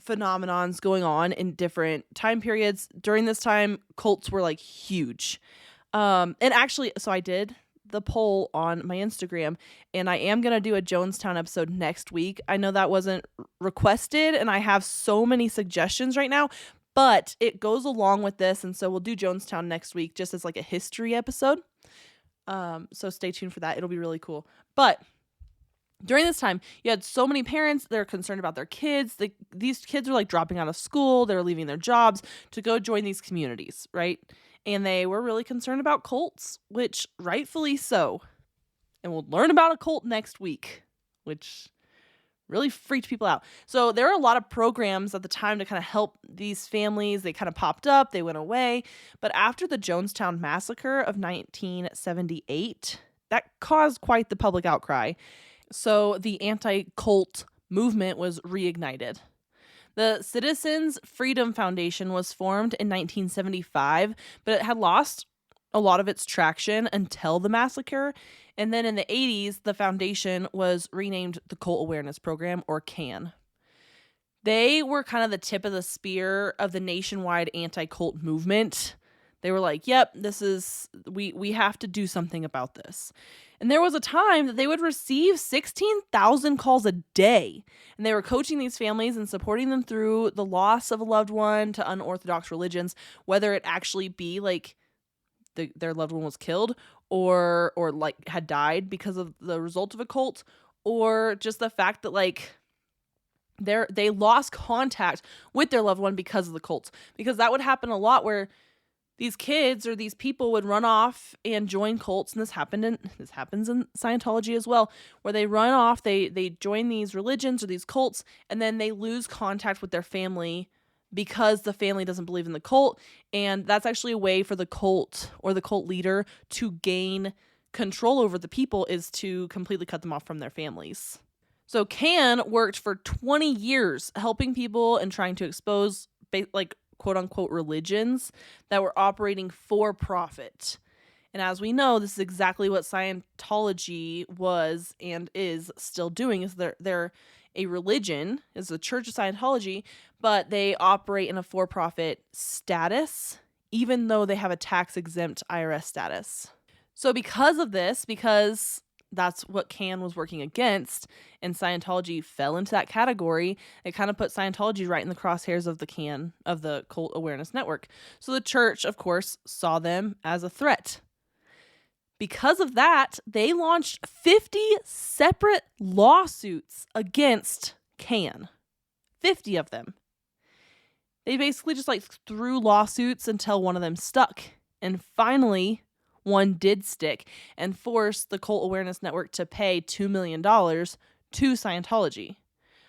phenomenons going on in different time periods. During this time, cults were huge. And actually, so I did the poll on my Instagram, and I am going to do a Jonestown episode next week. I know that wasn't requested, and I have so many suggestions right now, but it goes along with this, and so we'll do Jonestown next week just as a history episode. So stay tuned for that. It'll be really cool. But during this time, you had so many parents that are concerned about their kids. These kids are dropping out of school. They're leaving their jobs to go join these communities, right? And they were really concerned about cults, which rightfully so. And we'll learn about a cult next week, which really freaked people out. So there were a lot of programs at the time to kind of help these families. They kind of popped up, they went away. But after the Jonestown Massacre of 1978, that caused quite the public outcry. So the anti-cult movement was reignited. The Citizens Freedom Foundation was formed in 1975, but it had lost a lot of its traction until the massacre. And then in the 80s, the foundation was renamed the Cult Awareness Program, or CAN. They were kind of the tip of the spear of the nationwide anti-cult movement. They were like, yep, we have to do something about this. And there was a time that they would receive 16,000 calls a day. And they were coaching these families and supporting them through the loss of a loved one to unorthodox religions, whether it actually be their loved one was killed or like had died because of the result of a cult, or just the fact that like they lost contact with their loved one because of the cults. Because that would happen a lot where these kids or these people would run off and join cults, and this happens in Scientology as well, where they run off, they join these religions or these cults, and then they lose contact with their family because the family doesn't believe in the cult. And that's actually a way for the cult or the cult leader to gain control over the people, is to completely cut them off from their families. So Can worked for 20 years helping people and trying to expose like quote unquote religions that were operating for profit. And as we know, this is exactly what Scientology was and is still doing. Is they're a religion, is the Church of Scientology, but they operate in a for-profit status, even though they have a tax-exempt IRS status. So because of this, because that's what Can was working against, and Scientology fell into that category, it kind of put Scientology right in the crosshairs of the Cult Awareness Network. So the church, of course, saw them as a threat. Because of that, they launched 50 separate lawsuits against Can. 50 of them. They basically just like threw lawsuits until one of them stuck. And finally, one did stick and forced the Cult Awareness Network to pay $2 million to Scientology.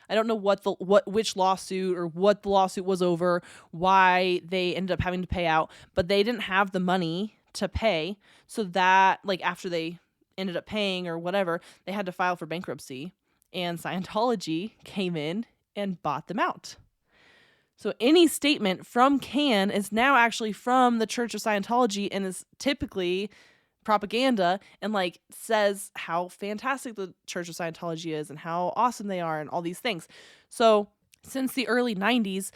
I don't know which lawsuit or what the lawsuit was over, why they ended up having to pay out, but they didn't have the money to pay. So that, like, after they ended up paying or whatever, they had to file for bankruptcy, and Scientology came in and bought them out. So any statement from Can is now actually from the Church of Scientology and is typically propaganda and like says how fantastic the Church of Scientology is and how awesome they are and all these things. So since the early 90s,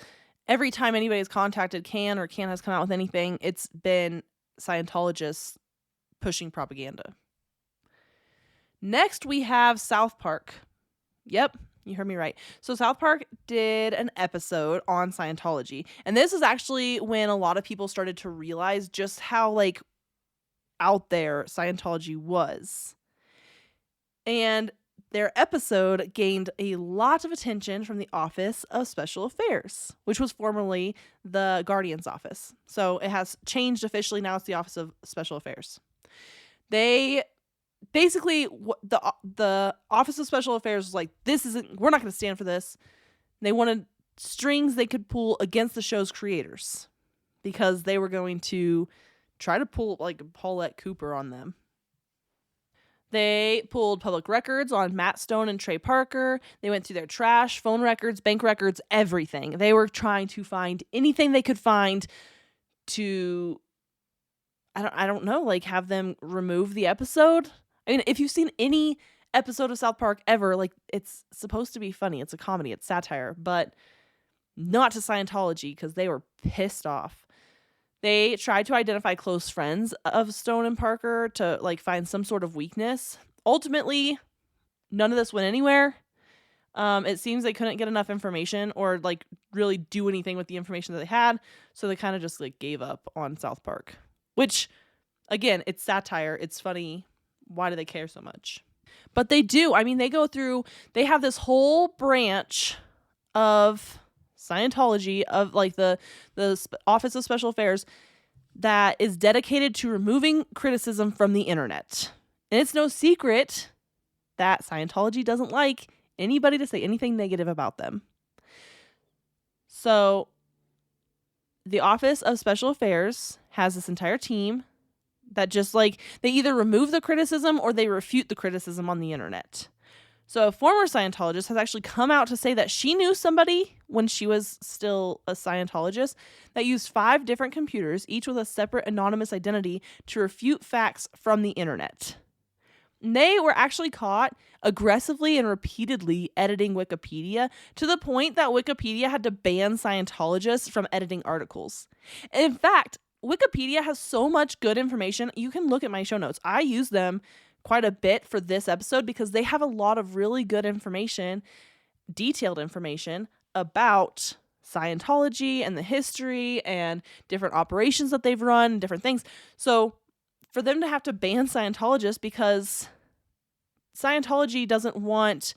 every time anybody's contacted Can or Can has come out with anything, it's been Scientologists pushing propaganda. Next, we have South Park. Yep, you heard me right. So South Park did an episode on Scientology. And this is actually when a lot of people started to realize just how like out there Scientology was. And their episode gained a lot of attention from the Office of Special Affairs, which was formerly the Guardian's office. So it has changed officially. Now it's the Office of Special Affairs. They basically, the Office of Special Affairs was like, we're not going to stand for this. They wanted strings they could pull against the show's creators because they were going to try to pull like Paulette Cooper on them. They pulled public records on Matt Stone and Trey Parker. They went through their trash, phone records, bank records, everything. They were trying to find anything they could find to, I don't know, like have them remove the episode. I mean, if you've seen any episode of South Park ever, like it's supposed to be funny. It's a comedy. It's satire, but not to Scientology because they were pissed off. They tried to identify close friends of Stone and Parker to like find some sort of weakness. Ultimately, none of this went anywhere. It seems they couldn't get enough information or like really do anything with the information that they had. So they kind of just like gave up on South Park, which again, it's satire. It's funny. Why do they care so much? But they do. I mean, they have this whole branch of Scientology, of like the Office of Special Affairs, that is dedicated to removing criticism from the internet. And it's no secret that Scientology doesn't like anybody to say anything negative about them. So the Office of Special Affairs has this entire team that just like, they either remove the criticism or they refute the criticism on the internet. So a former Scientologist has actually come out to say that she knew somebody when she was still a Scientologist that used 5 different computers, each with a separate anonymous identity, to refute facts from the internet. And they were actually caught aggressively and repeatedly editing Wikipedia to the point that Wikipedia had to ban Scientologists from editing articles. And in fact, Wikipedia has so much good information. You can look at my show notes. I use them quite a bit for this episode because they have a lot of really good information, detailed information about Scientology and the history and different operations that they've run and different things. So for them to have to ban Scientologists because Scientology doesn't want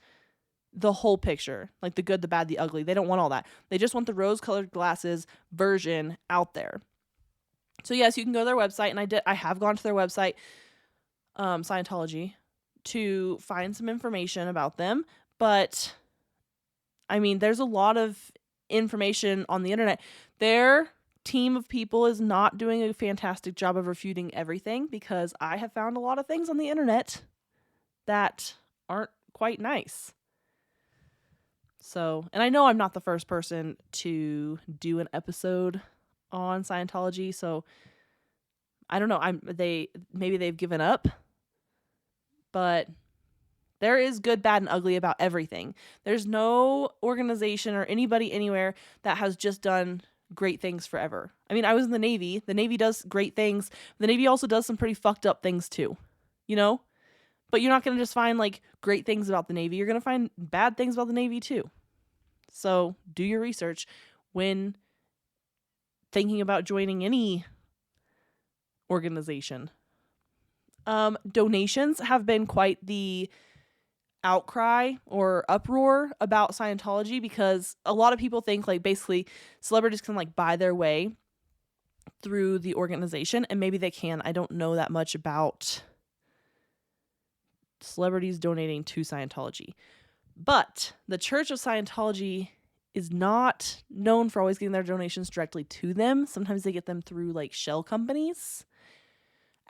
the whole picture, like the good, the bad, the ugly. They don't want all that. They just want the rose-colored glasses version out there. So yes, you can go to their website, and I have gone to their website, Scientology, to find some information about them. But I mean, there's a lot of information on the internet. Their team of people is not doing a fantastic job of refuting everything, because I have found a lot of things on the internet that aren't quite nice. So, and I know I'm not the first person to do an episode on Scientology, so I don't know. Maybe they've given up, but there is good, bad, and ugly about everything. There's no organization or anybody anywhere that has just done great things forever. I mean, I was in the Navy. The Navy does great things. The Navy also does some pretty fucked up things too, you know? But you're not going to just find like great things about the Navy. You're going to find bad things about the Navy too. So do your research when thinking about joining any organization. Donations have been quite the outcry or uproar about Scientology, because a lot of people think like basically celebrities can like buy their way through the organization, and maybe they can. I don't know that much about celebrities donating to Scientology. But the Church of Scientology is not known for always getting their donations directly to them. Sometimes they get them through like shell companies.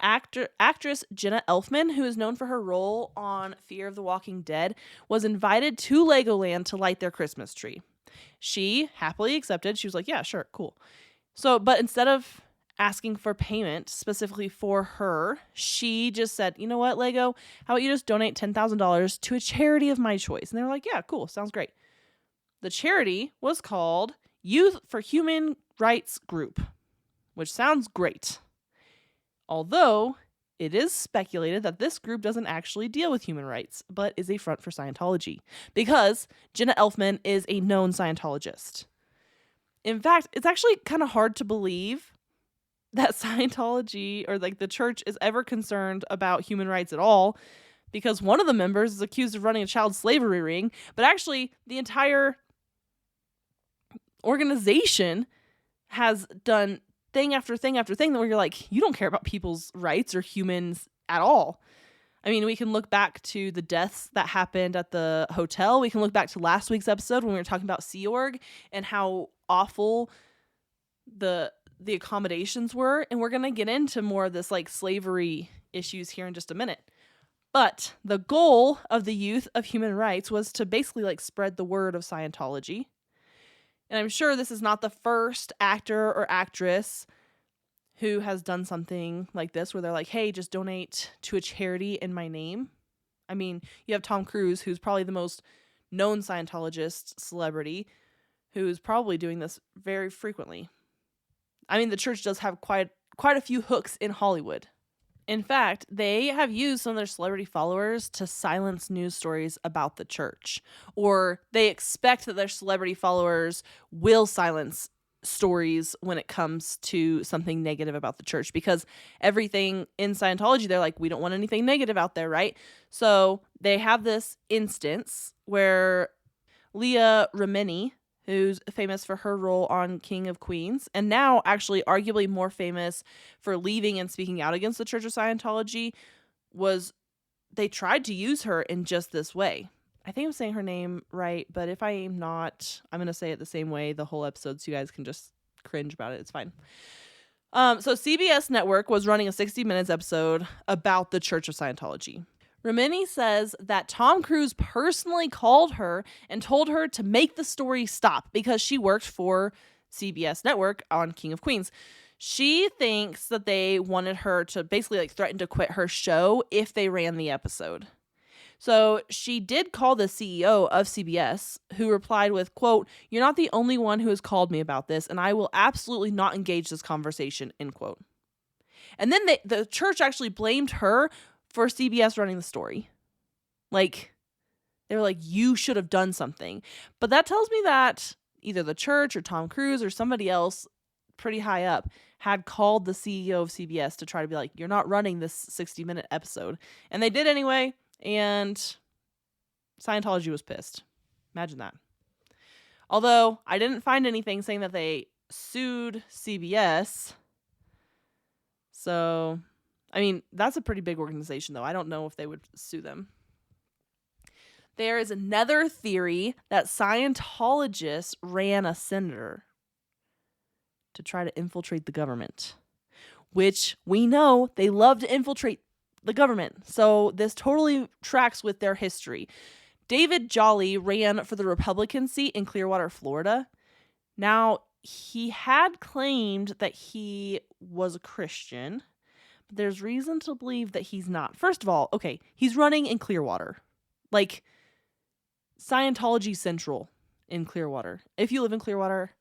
Actress Jenna Elfman, who is known for her role on Fear of the Walking Dead, was invited to Legoland to light their Christmas tree. She happily accepted. She was like, yeah, sure, cool. So, but instead of asking for payment specifically for her, she just said, you know what, Lego, how about you just donate $10,000 to a charity of my choice? And they were like, yeah, cool, sounds great. The charity was called Youth for Human Rights Group, which sounds great. Although it is speculated that this group doesn't actually deal with human rights, but is a front for Scientology, because Jenna Elfman is a known Scientologist. In fact, it's actually kind of hard to believe that Scientology or like the church is ever concerned about human rights at all, because one of the members is accused of running a child slavery ring, but actually the entire organization has done thing after thing after thing where you're like, you don't care about people's rights or humans at all. I mean, we can look back to the deaths that happened at the hotel. We can look back to last week's episode when we were talking about Sea Org and how awful the accommodations were. And we're going to get into more of this like slavery issues here in just a minute. But the goal of the Youth of Human Rights was to basically like spread the word of Scientology. And I'm sure this is not the first actor or actress who has done something like this where they're like, hey, just donate to a charity in my name. I mean, you have Tom Cruise, who's probably the most known Scientologist celebrity, who's probably doing this very frequently. I mean, the church does have quite a few hooks in Hollywood. In fact, they have used some of their celebrity followers to silence news stories about the church, or they expect that their celebrity followers will silence stories when it comes to something negative about the church, because everything in Scientology, they're like, we don't want anything negative out there, right? So they have this instance where Leah Remini, who's famous for her role on King of Queens, and now actually arguably more famous for leaving and speaking out against the Church of Scientology, they tried to use her in just this way. I think I'm saying her name right, but if I am not, I'm going to say it the same way the whole episode so you guys can just cringe about it. It's fine. So CBS Network was running a 60 Minutes episode about the Church of Scientology. Remini says that Tom Cruise personally called her and told her to make the story stop because she worked for CBS Network on King of Queens. She thinks that they wanted her to basically like threaten to quit her show if they ran the episode. So she did call the CEO of CBS, who replied with, quote, "You're not the only one who has called me about this, and I will absolutely not engage this conversation," end quote. And then the church actually blamed her for CBS running the story. Like, they were like, you should have done something. But that tells me that either the church or Tom Cruise or somebody else pretty high up had called the CEO of CBS to try to be like, you're not running this 60-minute episode. And they did anyway, and Scientology was pissed. Imagine that. Although I didn't find anything saying that they sued CBS. So, I mean, that's a pretty big organization, though. I don't know if they would sue them. There is another theory that Scientologists ran a senator to try to infiltrate the government, which we know they love to infiltrate the government. So this totally tracks with their history. David Jolly ran for the Republican seat in Clearwater, Florida. Now, he had claimed that he was a Christian, but there's reason to believe that he's not. First of all, okay, he's running in Clearwater. Like, Scientology Central in Clearwater. If you live in Clearwater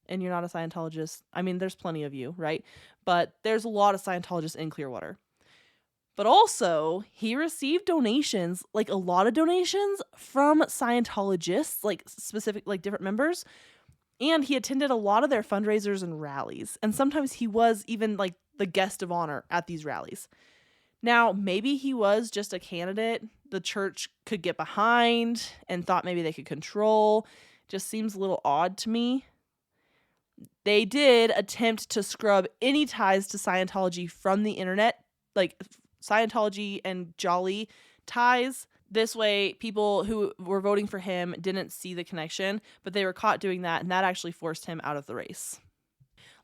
and you're not a Scientologist, I mean, there's plenty of you, right? But there's a lot of Scientologists in Clearwater. But also, he received donations, like a lot of donations from Scientologists, like specific, like different members. And he attended a lot of their fundraisers and rallies. And sometimes he was even like the guest of honor at these rallies. Now, maybe he was just a candidate the church could get behind and thought maybe they could control. Just seems a little odd to me. They did attempt to scrub any ties to Scientology from the internet, like Scientology and Jolly ties. This way, people who were voting for him didn't see the connection, but they were caught doing that, and that actually forced him out of the race.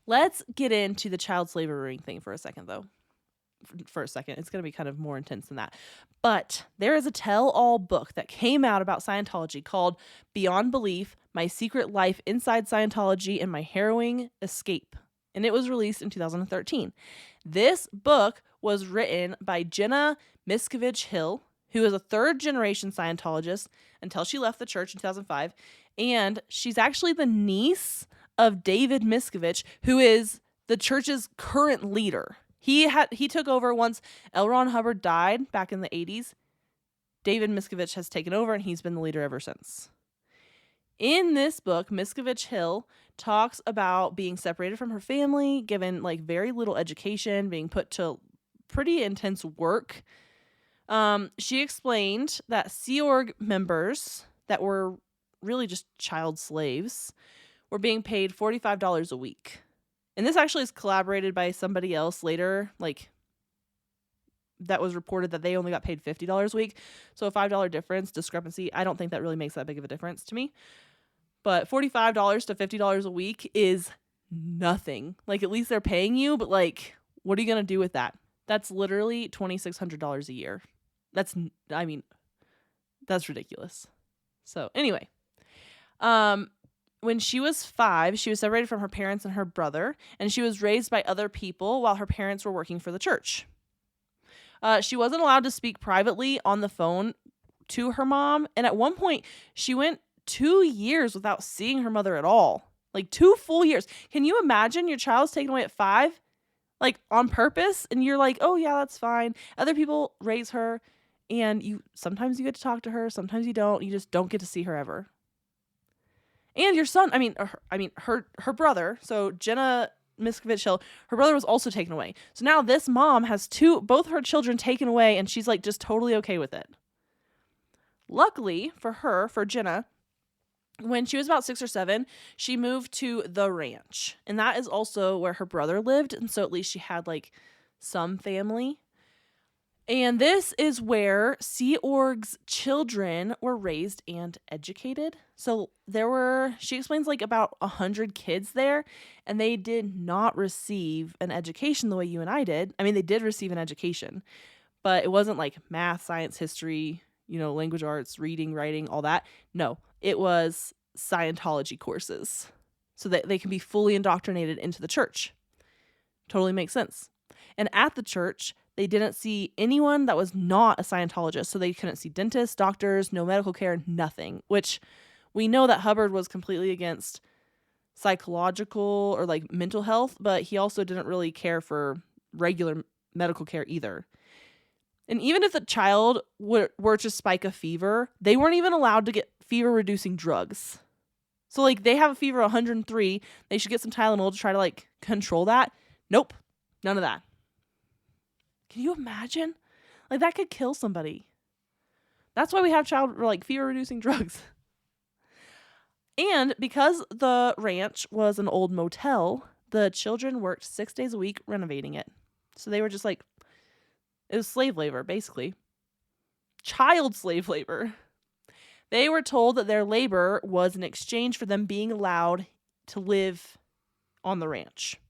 Let's get into the child slavery ring thing for a second, though. For a second, it's going to be kind of more intense than that. But there is a tell-all book that came out about Scientology called Beyond Belief, My Secret Life Inside Scientology and My Harrowing Escape. And it was released in 2013. This book was written by Jenna Miscavige Hill, who is a third-generation Scientologist until she left the church in 2005. And she's actually the niece of David Miscavige, who is the church's current leader. He took over once L. Ron Hubbard died back in the 80s. David Miscavige has taken over, and he's been the leader ever since. In this book, Miscavige Hill talks about being separated from her family, given like very little education, being put to pretty intense work. She explained that Sea Org members that were really just child slaves were being paid $45 a week. And this actually is collaborated by somebody else later, like that was reported that they only got paid $50 a week. So a $5 difference, discrepancy, I don't think that really makes that big of a difference to me. But $45 to $50 a week is nothing. Like, at least they're paying you, but like, what are you going to do with that? That's literally $2,600 a year. That's ridiculous. So anyway, when she was 5, she was separated from her parents and her brother, and she was raised by other people while her parents were working for the church. She wasn't allowed to speak privately on the phone to her mom, and at one point, she went 2 years without seeing her mother at all. Like 2 full years. Can you imagine your child's taken away at 5? Like on purpose, and you're like, oh yeah, that's fine. Other people raise her, and sometimes you get to talk to her, sometimes you don't. You just don't get to see her ever. And your son, her brother, so Jenna Miscavige Hill, her brother was also taken away. So now this mom has both her children taken away, and she's like just totally okay with it. Luckily for Jenna, when she was about 6 or 7, she moved to the ranch. And that is also where her brother lived. And so at least she had like some family. And this is where Sea Org's children were raised and educated. So she explains like about 100 kids there, and they did not receive an education the way you and I did. I mean, they did receive an education, but it wasn't like math, science, history, language arts, reading, writing, all that. No, it was Scientology courses so that they can be fully indoctrinated into the church. Totally makes sense. And at the church, they didn't see anyone that was not a Scientologist. So they couldn't see dentists, doctors, no medical care, nothing, which we know that Hubbard was completely against psychological or like mental health, but he also didn't really care for regular medical care either. And even if the child were to spike a fever, they weren't even allowed to get fever-reducing drugs. So like they have a fever of 103, they should get some Tylenol to try to like control that. Nope, none of that. Can you imagine? Like that could kill somebody. That's why we have fever reducing drugs. And because the ranch was an old motel, the children worked 6 days a week renovating it. So they were just like, it was slave labor, basically. Child slave labor. They were told that their labor was in exchange for them being allowed to live on the ranch.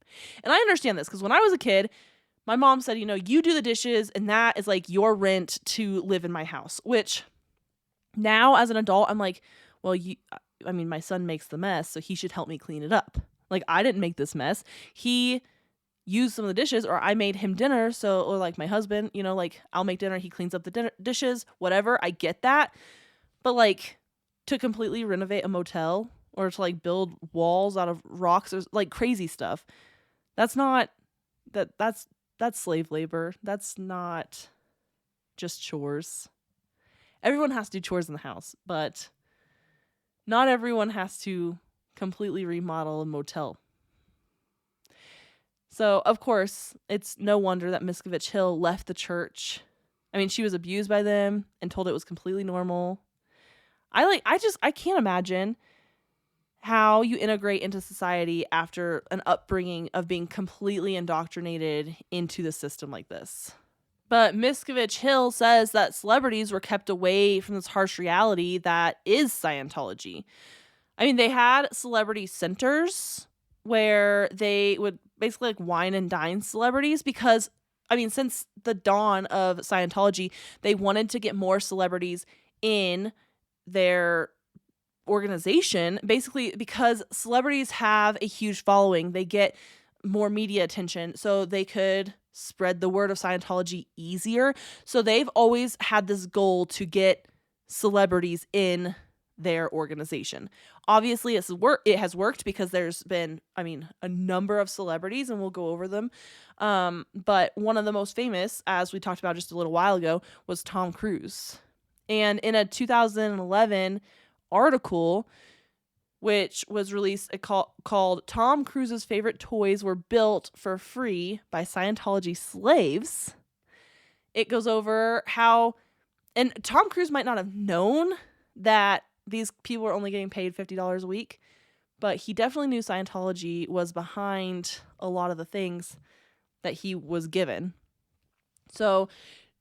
And I understand this because when I was a kid, my mom said, you do the dishes and that is like your rent to live in my house, which now as an adult, I'm like, well, my son makes the mess, so he should help me clean it up. Like, I didn't make this mess. He used some of the dishes, or I made him dinner. So, or like my husband, I'll make dinner, he cleans up the dishes, whatever. I get that. But like to completely renovate a motel or to like build walls out of rocks or like crazy stuff, that's slave labor. That's not just chores. Everyone has to do chores in the house, but not everyone has to completely remodel a motel. So, of course, it's no wonder that Miscavige Hill left the church. I mean, she was abused by them and told it was completely normal. I can't imagine how you integrate into society after an upbringing of being completely indoctrinated into the system like this. But Miscavige Hill says that celebrities were kept away from this harsh reality that is Scientology. I mean, they had celebrity centers where they would basically like wine and dine celebrities because, since the dawn of Scientology, they wanted to get more celebrities in their organization, basically because celebrities have a huge following. They get more media attention, so they could spread the word of Scientology easier. So they've always had this goal to get celebrities in their organization. Obviously, it has worked because there's been, a number of celebrities, and we'll go over them. But one of the most famous, as we talked about just a little while ago, was Tom Cruise. And in a 2011 article, which was released called Tom Cruise's Favorite Toys Were Built for Free by Scientology Slaves, it goes over how, and Tom Cruise might not have known that these people were only getting paid $50 a week, but he definitely knew Scientology was behind a lot of the things that he was given. So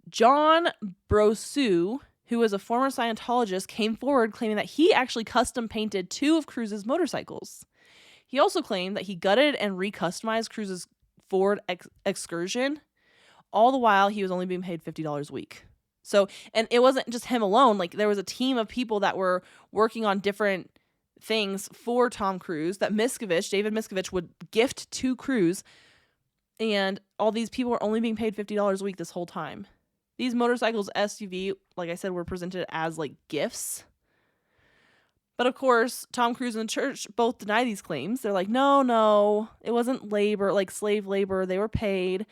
John Brosu, who was a former Scientologist, came forward claiming that he actually custom painted 2 of Cruise's motorcycles. He also claimed that he gutted and recustomized Cruise's Ford Excursion, all the while he was only being paid $50 a week. So, and it wasn't just him alone. Like, there was a team of people that were working on different things for Tom Cruise that David Miscavige, would gift to Cruise. And all these people were only being paid $50 a week this whole time. These motorcycles, SUV, like I said, were presented as like gifts. But of course, Tom Cruise and the church both deny these claims. They're like, no, it wasn't labor, like slave labor. They were paid.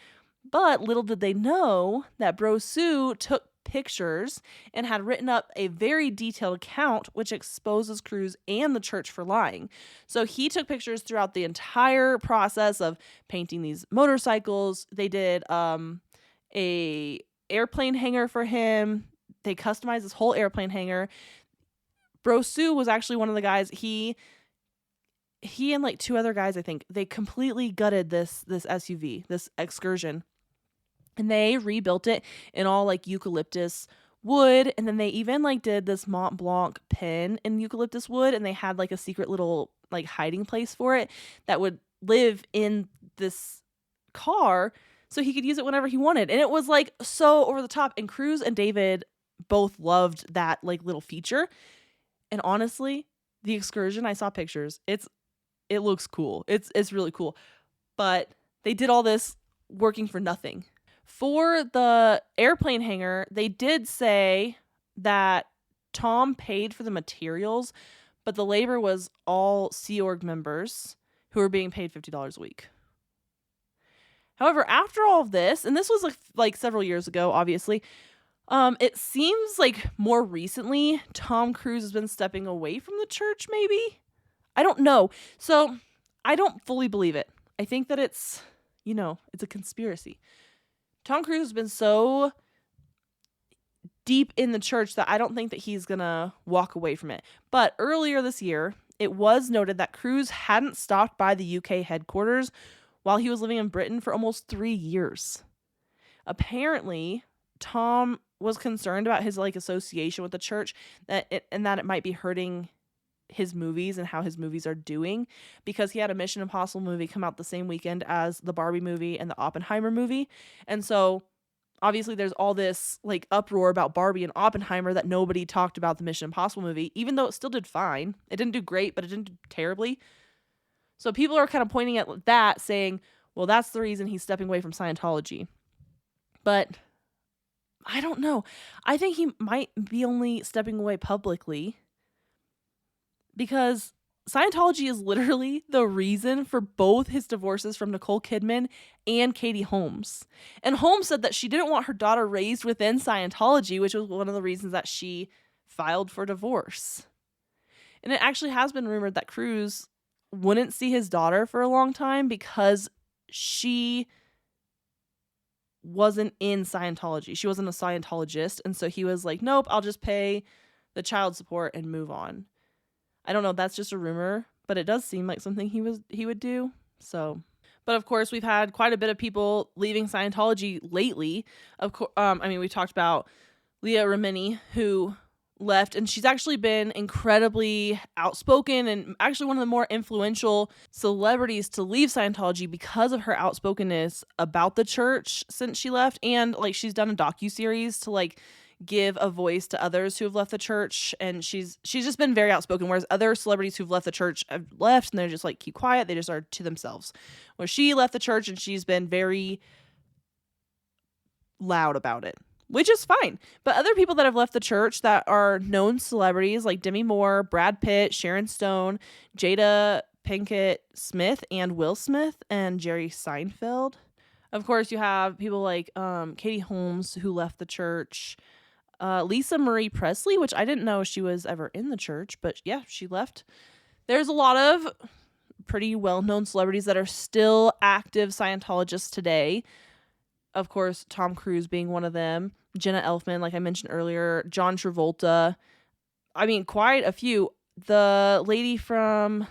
But little did they know that Brosu took pictures and had written up a very detailed account which exposes Cruise and the church for lying. So he took pictures throughout the entire process of painting these motorcycles. They did a airplane hangar for him. They customized this whole airplane hangar. Brosu was actually one of the guys. He and like 2 other guys, I think, they completely gutted this SUV, this Excursion. And they rebuilt it in all like eucalyptus wood. And then they even like did this Mont Blanc pin in eucalyptus wood. And they had like a secret little like hiding place for it that would live in this car so he could use it whenever he wanted. And it was like so over the top. And Cruise and David both loved that like little feature. And honestly, the Excursion, I saw pictures. It looks cool. It's really cool. But they did all this working for nothing. For the airplane hangar, they did say that Tom paid for the materials, but the labor was all Sea Org members who were being paid $50 a week. However, after all of this, and this was like several years ago, obviously, it seems like more recently Tom Cruise has been stepping away from the church, maybe. I don't know. So I don't fully believe it. I think that it's, it's a conspiracy. Tom Cruise has been so deep in the church that I don't think that he's going to walk away from it. But earlier this year, it was noted that Cruise hadn't stopped by the UK headquarters while he was living in Britain for almost 3 years. Apparently, Tom was concerned about his association with the church that it might be hurting his movies and how his movies are doing, because he had a Mission Impossible movie come out the same weekend as the Barbie movie and the Oppenheimer movie. And so obviously there's all this uproar about Barbie and Oppenheimer that nobody talked about the Mission Impossible movie, even though it still did fine. It didn't do great, but it didn't do terribly. So people are kind of pointing at that, saying, well, that's the reason he's stepping away from Scientology. But I don't know. I think he might be only stepping away publicly, because Scientology is literally the reason for both his divorces from Nicole Kidman and Katie Holmes. And Holmes said that she didn't want her daughter raised within Scientology, which was one of the reasons that she filed for divorce. And it actually has been rumored that Cruise wouldn't see his daughter for a long time because she wasn't in Scientology. She wasn't a Scientologist. And so he was like, nope, I'll just pay the child support and move on. I don't know. That's just a rumor, but it does seem like something he would do. So, but of course, we've had quite a bit of people leaving Scientology lately. Of course, we talked about Leah Remini, who left, and she's actually been incredibly outspoken and actually one of the more influential celebrities to leave Scientology because of her outspokenness about the church since she left. And she's done a docuseries to give a voice to others who have left the church, and she's just been very outspoken, whereas other celebrities who've left the church have left and they're just keep quiet. They just are to themselves. Where she left the church and she's been very loud about it, which is fine. But other people that have left the church that are known celebrities like Demi Moore, Brad Pitt, Sharon Stone, Jada Pinkett Smith, and Will Smith, and Jerry Seinfeld. Of course, you have people like Katie Holmes, who left the church. Lisa Marie Presley, which I didn't know she was ever in the church, but yeah, she left. There's a lot of pretty well-known celebrities that are still active Scientologists today. Of course, Tom Cruise being one of them. Jenna Elfman, like I mentioned earlier. John Travolta. Quite a few. The lady from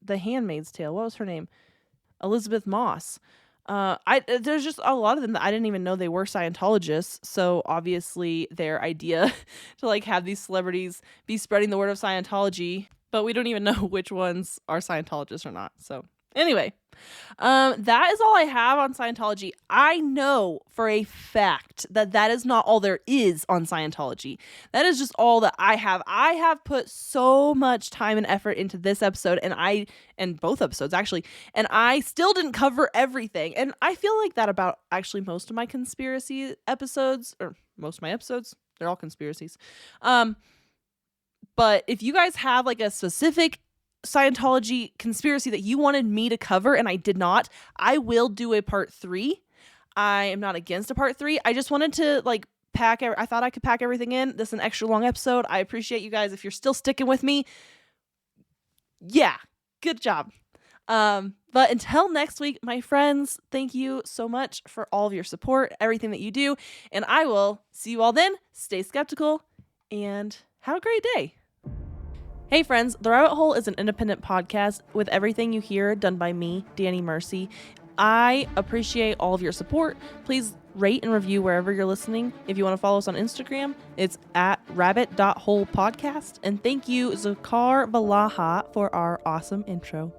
The Handmaid's Tale, what was her name? Elizabeth Moss. There's just a lot of them that I didn't even know they were Scientologists. So obviously their idea to have these celebrities be spreading the word of Scientology, but we don't even know which ones are Scientologists or not. So anyway, that is all I have on Scientology. I know for a fact that is not all there is on Scientology. That is just all that I have. I have put so much time and effort into this episode, and both episodes actually, and I still didn't cover everything. And I feel like that about actually most of my conspiracy episodes, or most of my episodes. They're all conspiracies. But if you guys have a specific Scientology conspiracy that you wanted me to cover and I did not, I will do a part 3. I am not against a part 3. I just wanted to I thought I could pack everything in. This is an extra long episode. I appreciate you guys. If you're still sticking with me, yeah, good job. But until next week, my friends, thank you so much for all of your support, everything that you do, and I will see you all then. Stay skeptical and have a great day. Hey friends, The Rabbit Hole is an independent podcast with everything you hear done by me, Danny Mercy. I appreciate all of your support. Please rate and review wherever you're listening. If you want to follow us on Instagram, it's at rabbit.holepodcast. And thank you, Zakar Balaha, for our awesome intro.